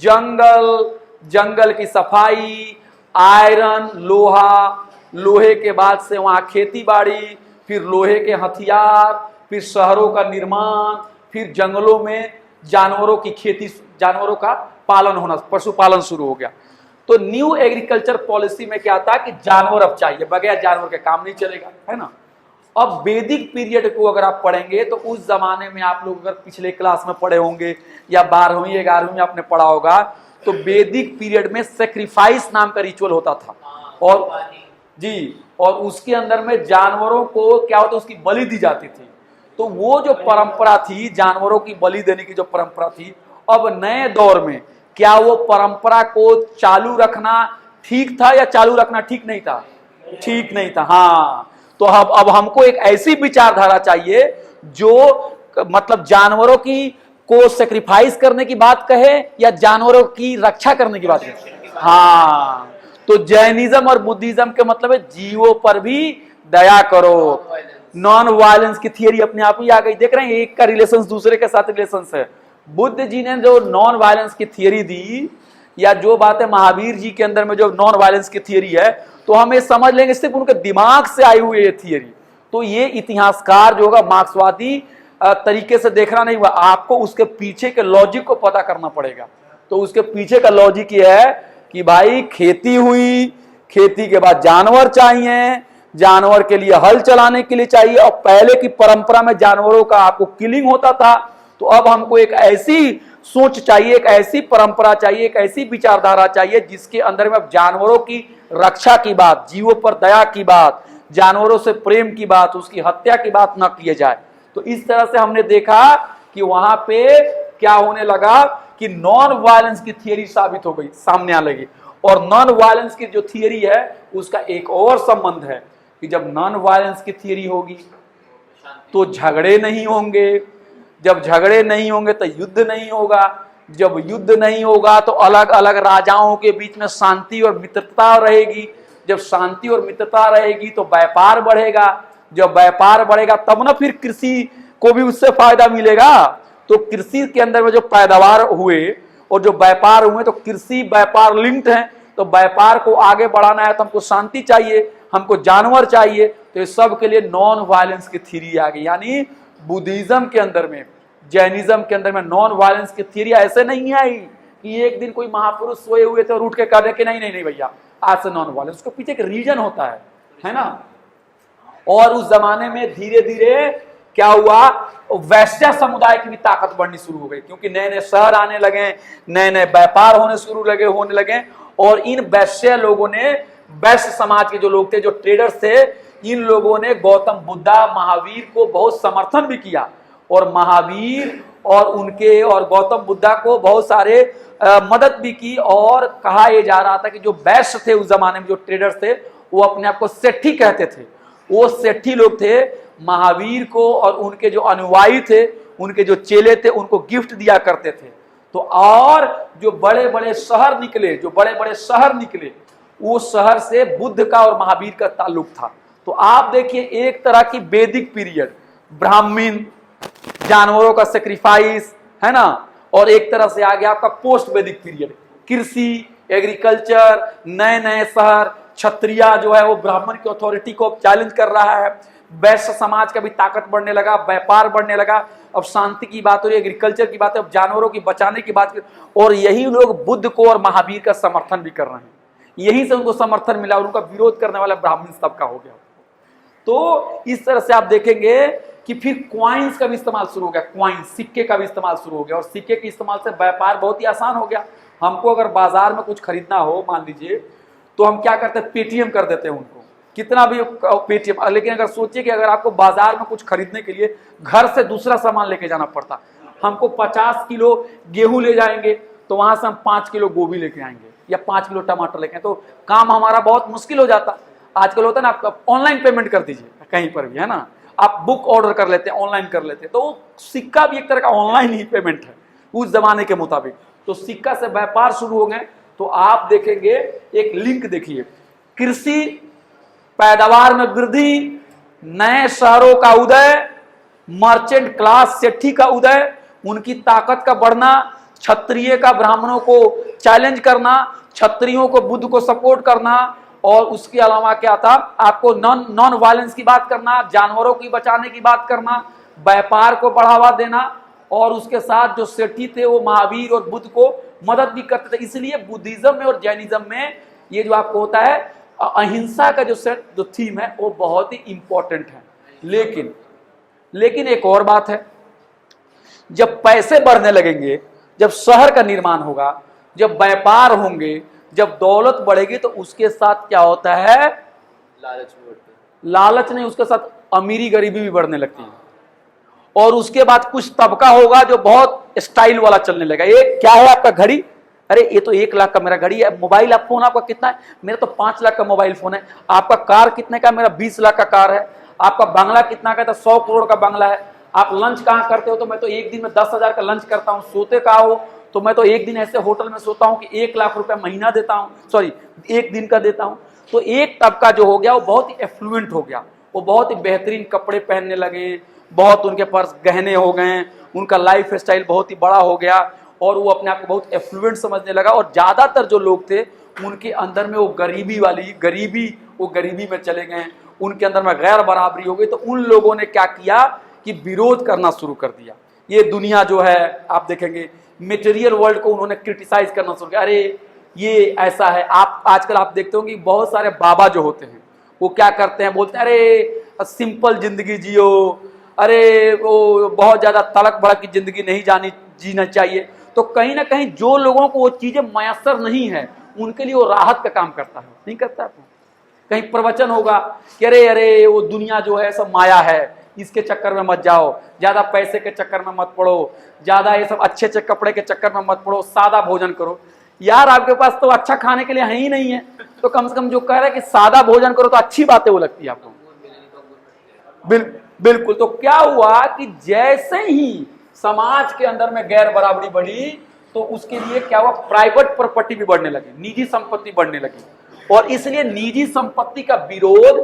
[SPEAKER 1] जंगल की सफाई, आयरन, लोहा, लोहे के बाद से वहां खेती बाड़ी, फिर लोहे के हथियार, फिर शहरों का निर्माण, फिर जंगलों में जानवरों की खेती, जानवरों का पालन होना, पशुपालन शुरू हो गया। तो न्यू एग्रीकल्चर पॉलिसी में क्या था कि जानवर अब चाहिए, बगैर जानवर के काम नहीं चलेगा, है ना। अब वैदिक पीरियड को अगर आप पढ़ेंगे तो उस जमाने में आप लोग अगर पिछले क्लास में पढ़े होंगे या 12वीं 11वीं में आपने पढ़ा होगा, तो वैदिक पीरियड में सेक्रीफाइस नाम का रिचुअल होता था। और जी, और उसके अंदर में जानवरों को क्या होता, उसकी बलि दी जाती थी। तो वो जो परंपरा थी, जानवरों की बलि देने की जो परंपरा थी, अब नए दौर में क्या वो परंपरा को चालू रखना ठीक था या चालू रखना ठीक नहीं था? ठीक नहीं था। हाँ, तो अब हमको एक ऐसी विचारधारा चाहिए जो मतलब जानवरों की को सेक्रीफाइस करने की बात कहे या जानवरों की रक्षा करने की बात कहे। हाँ, तो जैनिज्म और बुद्धिज्म के मतलब है जीवों पर भी दया करो, नॉन वायलेंस की थियरी अपने आप ही आ गई। देख रहे हैं एक का रिलेशन दूसरे के साथ रिलेशन है। बुद्ध जी ने जो नॉन वायलेंस की थियरी दी, या जो बात है महावीर जी के अंदर में जो नॉन वायलेंस की थियरी है, तो हम ये समझ लेंगे सिर्फ उनके दिमाग से आई हुई ये थियरी। तो ये इतिहासकार जो होगा मार्क्सवादी तरीके से देखना नहीं हुआ, आपको उसके पीछे के लॉजिक को पता करना पड़ेगा। तो उसके पीछे का लॉजिक ये है कि भाई खेती हुई, खेती के बाद जानवर चाहिए, जानवर के लिए हल चलाने के लिए चाहिए, और पहले की परंपरा में जानवरों का आपको किलिंग होता था। तो अब हमको एक ऐसी सोच चाहिए, एक ऐसी परंपरा चाहिए, एक ऐसी विचारधारा चाहिए जिसके अंदर में अब जानवरों की रक्षा की बात, जीवों पर दया की बात, जानवरों से प्रेम की बात, उसकी हत्या की बात न किए जाए। तो इस तरह से हमने देखा कि वहां पे क्या होने लगा कि नॉन वायलेंस की थियरी साबित हो गई, सामने आने लगी। और नॉन वायलेंस की जो थियरी है उसका एक और संबंध है कि जब नॉन वायलेंस की थियरी होगी तो झगड़े नहीं होंगे, जब झगड़े नहीं होंगे तो युद्ध नहीं होगा, जब युद्ध नहीं होगा तो अलग अलग राजाओं के बीच में शांति और मित्रता रहेगी, जब शांति और मित्रता रहेगी तो व्यापार बढ़ेगा, जब व्यापार बढ़ेगा तब ना फिर कृषि को भी उससे फायदा मिलेगा। तो कृषि के अंदर में जो पैदावार हुए और जो व्यापार हुए, तो कृषि व्यापार लिंक्ड है। तो व्यापार को आगे बढ़ाना है तो हमको शांति चाहिए, हमको जानवर चाहिए। तो ये सब के लिए नॉन वायलेंस की थ्योरी आ गई। यानी बुद्धिज्म के अंदर में, जैनिज्म के अंदर में नॉन वायलेंस की थ्योरी ऐसे नहीं आई कि एक दिन कोई महापुरुष सोए हुए थे और उठ के कह रहे कि नहीं नहीं नहीं भैया आज से नॉन वायलेंस। उसके पीछे एक रीजन होता है ना। और उस जमाने में धीरे धीरे क्या हुआ, वैश्य समुदाय की भी ताकत बढ़नी शुरू हो गई, क्योंकि नए नए शहर आने लगे, नए नए व्यापार होने लगे। और इन वैश्य लोगों ने, वैश्य समाज के जो लोग थे, जो ट्रेडर्स थे, इन लोगों ने गौतम बुद्धा महावीर को बहुत समर्थन भी किया। और महावीर और उनके और गौतम बुद्धा को बहुत सारे मदद भी की। और कहा यह जा रहा था कि जो वैश्य थे उस जमाने में, जो ट्रेडर्स थे, वो अपने आप को सेठी कहते थे। वो सेठी लोग थे, महावीर को और उनके जो अनुयायी थे, उनके जो चेले थे, उनको गिफ्ट दिया करते थे। तो और जो बड़े बड़े शहर निकले, वो शहर से बुद्ध का और महावीर का ताल्लुक था। तो आप देखिए एक तरह की वैदिक पीरियड, ब्राह्मण, जानवरों का सेक्रीफाइस, है ना। और एक तरह से आ गया आपका पोस्ट वैदिक पीरियड, कृषि, एग्रीकल्चर, नए नए शहर, क्षत्रिय जो है वो ब्राह्मण की अथॉरिटी को चैलेंज कर रहा है, वैश्य समाज का भी ताकत बढ़ने लगा, व्यापार बढ़ने लगा, अब शांति की बात हो रही है, एग्रीकल्चर की बात है, अब जानवरों की बचाने की बात। और यही लोग बुद्ध को और महावीर का समर्थन भी कर रहे हैं, यही से उनको समर्थन मिला और उनका विरोध करने वाला ब्राह्मण सबका हो गया। तो इस तरह से आप देखेंगे कि फिर क्वाइंस का भी इस्तेमाल शुरू हो गया, क्वाइंस, सिक्के का भी इस्तेमाल शुरू हो गया। और सिक्के के इस्तेमाल से व्यापार बहुत ही आसान हो गया। हमको अगर बाजार में कुछ खरीदना हो, मान लीजिए, तो हम क्या करते हैं, पेटीएम कर देते हैं उनको, कितना भी पेटीएम। लेकिन अगर सोचिए कि अगर आपको बाजार में कुछ खरीदने के लिए घर से दूसरा सामान लेके जाना पड़ता, हमको 50 किलो गेहूं ले जाएंगे तो वहां से हम 5 किलो गोभी लेके आएंगे या 5 किलो टमाटर लेके आएंगे, तो काम हमारा बहुत मुश्किल हो जाता। आजकल होता है ना, आप ऑनलाइन पेमेंट कर दीजिए कहीं पर भी, है ना, आप बुक ऑर्डर कर लेते हैं, ऑनलाइन कर लेते हैं। तो सिक्का भी एक तरह का ऑनलाइन ही पेमेंट है उस जमाने के मुताबिक। तो सिक्का से व्यापार शुरू हो गए। तो आप देखेंगे एक लिंक देखिए, कृषि पैदावार में वृद्धि, नए शहरों का उदय, मर्चेंट क्लास सेठी का उदय, उनकी ताकत का बढ़ना, क्षत्रिय का ब्राह्मणों को चैलेंज करना, क्षत्रियों को बुद्ध को सपोर्ट करना। और उसके अलावा क्या था, आपको नॉन वायलेंस की बात करना, जानवरों की बचाने की बात करना, व्यापार को बढ़ावा देना। और उसके साथ जो सेठी थे वो महावीर और बुद्ध को मदद भी करते थे। इसलिए बुद्धिज्म में और जैनिज्म में ये जो आपको होता है अहिंसा का जो थीम है वो बहुत ही इंपॉर्टेंट है। लेकिन एक और बात है, जब पैसे बढ़ने लगेंगे, जब शहर का निर्माण होगा, जब व्यापार होंगे, जब दौलत बढ़ेगी, तो उसके साथ क्या होता है,
[SPEAKER 2] लालच में बढ़ते हैं।
[SPEAKER 1] लालच नहीं, उसके साथ अमीरी गरीबी भी बढ़ने लगती है। और उसके बाद कुछ तबका होगा जो बहुत स्टाइल वाला चलने लगा। ये क्या है आपका घड़ी, अरे ये तो 1 लाख का मेरा घड़ी है। मोबाइल आप फोन आपका कितना है, मेरा तो 5 लाख का मोबाइल फोन है। आपका कार कितने का, मेरा 20 लाख का कार है। आपका बंगला कितना का, तो 100 करोड़ का बंगला है। आप लंच कहाँ करते हो, तो मैं तो एक दिन में 10,000 का लंच करता हूँ। सोते कहाँ हो, तो मैं तो एक दिन ऐसे होटल में सोता हूँ कि 1 लाख रुपया महीना देता हूँ, सॉरी 1 दिन का देता हूँ। तो एक तबका जो हो गया वो बहुत ही एफ्लुएंट हो गया, वो बहुत ही बेहतरीन कपड़े पहनने लगे, बहुत उनके पास गहने हो गए, उनका लाइफ स्टाइल बहुत ही बड़ा हो गया और वो अपने आप को बहुत एफ्लुएंट समझने लगा। और ज्यादातर जो लोग थे उनके अंदर में वो गरीबी में चले गए, उनके अंदर में गैर बराबरी हो गई। तो उन लोगों ने क्या किया कि विरोध करना शुरू कर दिया। ये दुनिया जो है आप देखेंगे मेटेरियल वर्ल्ड को उन्होंने क्रिटिसाइज करना शुरू किया, अरे ये ऐसा है। आप आजकल आप देखते हो कि बहुत सारे बाबा जो होते हैं वो क्या करते हैं, बोलते हैं अरे सिंपल जिंदगी जियो, अरे वो बहुत ज्यादा तड़क भड़क की जिंदगी नहीं जीना चाहिए। तो कहीं ना कहीं जो लोगों को वो चीजें मयसर नहीं है उनके लिए वो राहत का काम करता है, नहीं करता है। कहीं प्रवचन होगा कि अरे वो दुनिया जो है सब माया है, इसके चक्कर में मत जाओ, ज्यादा पैसे के चक्कर में मत पड़ो, ज्यादा ये सब अच्छे अच्छे कपड़े के चक्कर में मत पड़ो, सादा भोजन करो। यार आपके पास तो अच्छा खाने के लिए है ही नहीं है, तो कम से कम जो कह रहा है कि सादा भोजन करो, तो अच्छी बातें वो लगती है आपको। बिल्कुल। तो क्या हुआ कि जैसे ही समाज के अंदर में गैर बराबरी बढ़ी तो उसके लिए क्या हुआ, प्राइवेट प्रॉपर्टी भी बढ़ने लगी, निजी संपत्ति बढ़ने लगी। और इसलिए निजी संपत्ति का विरोध,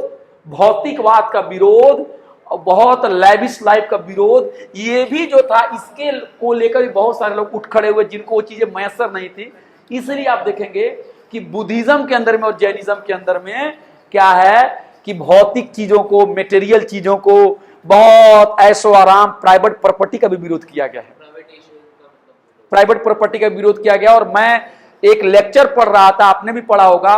[SPEAKER 1] भौतिकवाद का विरोध, बहुत लैविश लाइफ का विरोध, ये भी जो था इसके को लेकर भी बहुत सारे लोग उठ खड़े हुए जिनको वो चीजें मैसर नहीं थी। इसलिए आप देखेंगे कि बुद्धिज्म के अंदर में और जैनिज्म के अंदर में क्या है कि भौतिक चीजों को, मेटेरियल चीजों को, बहुत ऐशो आराम, प्राइवेट प्रॉपर्टी का भी विरोध किया गया है। प्राइवेट प्रॉपर्टी का विरोध किया गया। और मैं एक लेक्चर पढ़ रहा था, आपने भी पढ़ा होगा,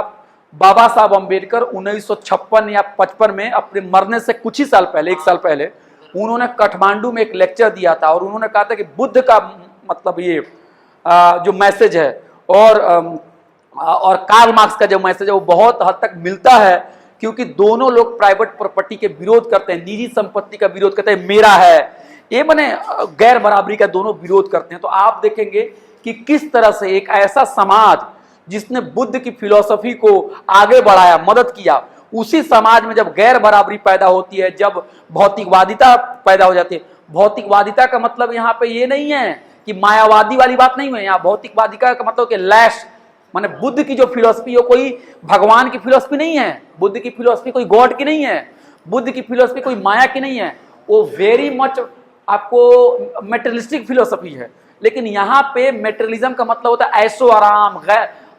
[SPEAKER 1] बाबा साहब अम्बेडकर 1956 या 55 में अपने मरने से कुछ ही साल पहले, 1 साल पहले, उन्होंने काठमांडू में एक लेक्चर दिया था और उन्होंने कहा था कि बुद्ध का मतलब ये जो मैसेज है और कार्ल मार्क्स का जो मैसेज है वो बहुत हद तक मिलता है, क्योंकि दोनों लोग प्राइवेट प्रॉपर्टी के विरोध करते हैं, निजी संपत्ति का विरोध करते हैं, मेरा है ये बने गैर बराबरी का दोनों विरोध करते हैं। तो आप देखेंगे कि किस तरह से एक ऐसा समाज जिसने बुद्ध की फिलॉसफी को आगे बढ़ाया, मदद किया, उसी समाज में जब गैर बराबरी पैदा होती है, जब भौतिकवादिता पैदा हो जाती है। भौतिकवादिता का मतलब यहाँ पे ये नहीं है कि मायावादी वाली बात नहीं है, यहाँ भौतिकवादिता का मतलब कि लैश, माने बुद्ध की जो फिलॉसफी हो कोई भगवान की फिलॉसफी नहीं है, बुद्ध की फिलॉसफी कोई गॉड की नहीं है, बुद्ध की फिलॉसफी कोई माया की नहीं है, वो वेरी मच आपको मेटेरियलिस्टिक फिलॉसफी है। लेकिन यहाँ पे मेटेरियलिज्म का मतलब होता है ऐशो आराम,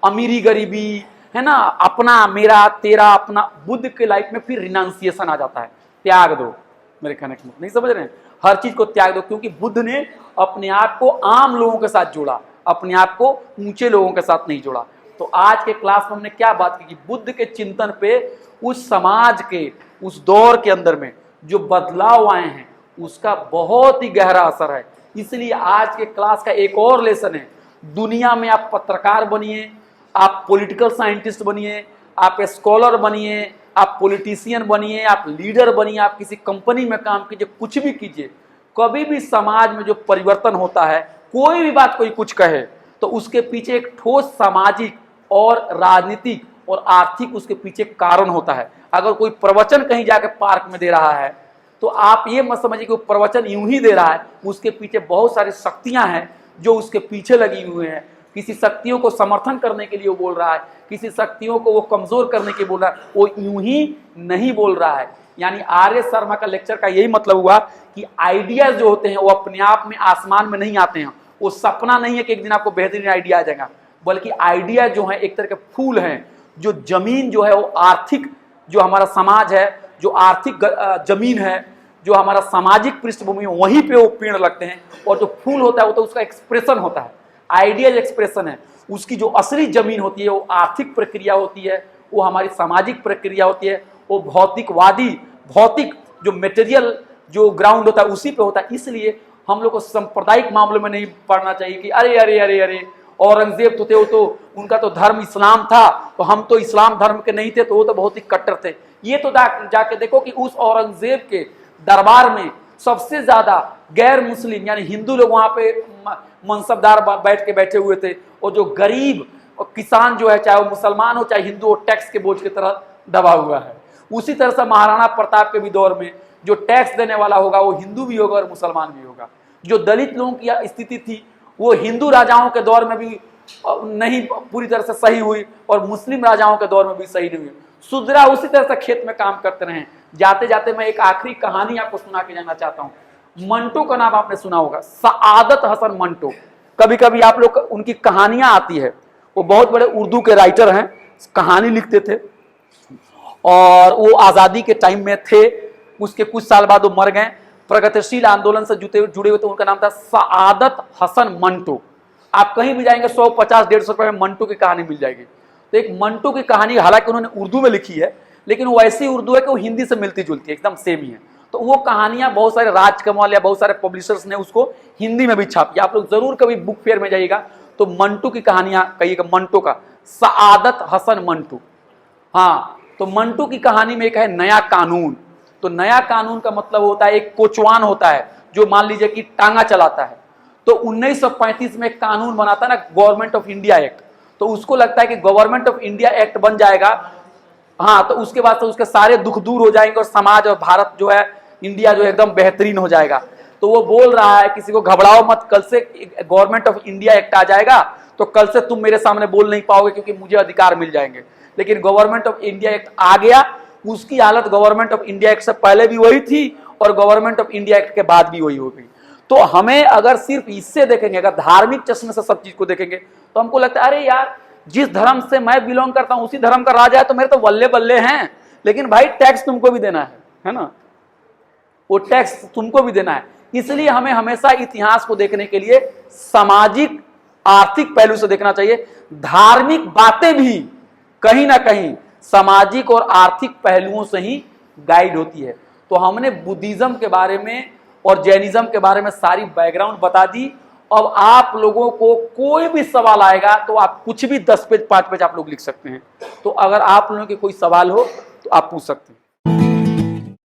[SPEAKER 1] अमीरी गरीबी, है ना, अपना मेरा तेरा अपना। बुद्ध के लाइफ में फिर रिनाउंसिएशन आ जाता है, त्याग दो, मेरे कहने का नहीं समझ रहे हैं, हर चीज को त्याग दो, क्योंकि बुद्ध ने अपने आप को आम लोगों के साथ जोड़ा, अपने आप को ऊंचे लोगों के साथ नहीं जोड़ा। तो आज के क्लास में हमने क्या बात की कि बुद्ध के चिंतन पे उस समाज के, उस दौर के अंदर में जो बदलाव आए हैं उसका बहुत ही गहरा असर है। इसलिए आज के क्लास का एक और लेसन है, दुनिया में आप पत्रकार बनिए, आप पॉलिटिकल साइंटिस्ट बनिए, आप स्कॉलर बनिए, आप पॉलिटिशियन बनिए, आप लीडर बनिए, आप किसी कंपनी में काम कीजिए, कुछ भी कीजिए, कभी भी समाज में जो परिवर्तन होता है, कोई भी बात कोई कुछ कहे तो उसके पीछे एक ठोस सामाजिक और राजनीतिक और आर्थिक उसके पीछे कारण होता है। अगर कोई प्रवचन कहीं जाकर पार्क में दे रहा है तो आप ये मत समझिए कि वो प्रवचन यूं ही दे रहा है, उसके पीछे बहुत सारी शक्तियां हैं जो उसके पीछे लगी हुई हैं। किसी शक्तियों को समर्थन करने के लिए वो बोल रहा है, किसी शक्तियों को वो कमजोर करने के लिए बोल रहा है, वो यूं ही नहीं बोल रहा है। यानी आर्य शर्मा का लेक्चर का यही मतलब हुआ कि आइडियाज जो होते हैं वो अपने आप में आसमान में नहीं आते हैं, वो सपना नहीं है कि एक दिन आपको बेहतरीन आइडिया आ जाएगा, बल्कि आइडिया जो है एक तरह के फूल हैं, जो जमीन जो है वो आर्थिक, जो हमारा समाज है, जो आर्थिक जमीन है, जो हमारा सामाजिक पृष्ठभूमि है, वहीं पे वो पेड़ लगते हैं। और जो फूल होता है वो तो उसका एक्सप्रेशन होता है, आइडियल एक्सप्रेशन है। उसकी जो असली जमीन होती है वो आर्थिक प्रक्रिया होती है, वो हमारी सामाजिक प्रक्रिया होती है, वो भौतिकवादी, भौतिक जो मटेरियल जो ग्राउंड होता है उसी पे होता है। इसलिए हम लोग को सांप्रदायिक मामलों में नहीं पढ़ना चाहिए कि अरे अरे अरे अरे औरंगजेब तो थे, वो तो उनका तो धर्म इस्लाम था, तो हम तो इस्लाम धर्म के नहीं थे, तो वो तो बहुत ही कट्टर थे। ये तो जाके देखो कि उस औरंगजेब के दरबार में सबसे ज्यादा गैर मुस्लिम यानी हिंदू लोग वहां पे मनसबदार बैठे हुए थे, और जो गरीब और किसान जो है, चाहे वो मुसलमान हो चाहे हिंदू हो, टैक्स के बोझ की तरह दबा हुआ है। उसी तरह से महाराणा प्रताप के भी दौर में जो टैक्स देने वाला होगा वो हिंदू भी होगा और मुसलमान भी होगा। जो दलित लोगों की स्थिति थी वो हिंदू राजाओं के दौर में भी नहीं पूरी तरह से सही हुई और मुस्लिम राजाओं के दौर में भी सही नहीं हुई। सुदरा उसी तरह से खेत में काम करते रहे। जाते जाते मैं एक आखिरी कहानी आपको सुना के जाना चाहता हूं। मंटो का नाम आपने सुना होगा, सआदत हसन मंटो। कभी कभी आप लोग उनकी कहानियां आती है, वो बहुत बड़े उर्दू के राइटर हैं, कहानी लिखते थे और वो आजादी के टाइम में थे। उसके कुछ साल बाद वो मर गए। प्रगतिशील आंदोलन से जुड़े हुए थे। उनका नाम था सआदत हसन मंटो। आप कहीं भी जाएंगे 150-150 रुपए में मंटो की कहानी मिल जाएगी। तो एक मंटो की कहानी, हालांकि उन्होंने उर्दू में लिखी है, लेकिन वो ऐसी उर्दू है कि वो हिंदी से मिलती जुलती है, एकदम सेम ही है। तो वो कहानियां बहुत सारे राजकमल या बहुत सारे पब्लिशर्स ने उसको हिंदी में भी छापी। आप लोग जरूर कभी बुक फेयर में जाइएगा तो मंटो की कहानियां कहिएगा, मंटो का, सआदत हसन मंटो। हाँ, तो मंटो की कहानी में एक है नया कानून। तो नया कानून का मतलब होता है एक कोचवान होता है जो मान लीजिए कि टांगा चलाता है। तो 1935 में एक कानून बनाता है ना, गवर्नमेंट ऑफ इंडिया एक्ट। तो उसको लगता है कि गवर्नमेंट ऑफ इंडिया एक्ट बन जाएगा, हाँ, तो उसके बाद से उसके सारे दुख दूर हो जाएंगे और समाज और भारत जो है, इंडिया जो है एकदम बेहतरीन हो जाएगा। तो वो बोल रहा है किसी को घबराओ मत, कल से गवर्नमेंट ऑफ इंडिया एक्ट आ जाएगा तो कल से तुम मेरे सामने बोल नहीं पाओगे क्योंकि मुझे अधिकार मिल जाएंगे। लेकिन गवर्नमेंट ऑफ इंडिया एक्ट आ गया। उसकी हालत गवर्नमेंट ऑफ इंडिया एक्ट से पहले भी वही थी और गवर्नमेंट ऑफ इंडिया एक्ट के बाद भी वही हो गई। तो हमें अगर सिर्फ इससे देखेंगे, अगर धार्मिक चश्मे से सब चीज को देखेंगे तो हमको लगता है अरे यार, जिस धर्म से मैं बिलोंग करता हूं उसी धर्म का राजा है तो मेरे तो बल्ले बल्ले हैं। लेकिन भाई टैक्स तुमको भी देना है ना, वो टैक्स तुमको भी देना है। इसलिए हमें हमेशा इतिहास को देखने के लिए सामाजिक आर्थिक पहलू से देखना चाहिए। धार्मिक बातें भी कहीं ना कहीं सामाजिक और आर्थिक पहलुओं से ही गाइड होती है। तो हमने बुद्धिज्म के बारे में और जैनिज्म के बारे में सारी बैकग्राउंड बता दी। अब आप लोगों को कोई भी सवाल आएगा तो आप कुछ भी 10 पेज 5 पेज आप लोग लिख सकते हैं। तो अगर आप लोगों के कोई सवाल हो तो आप पूछ सकते हैं।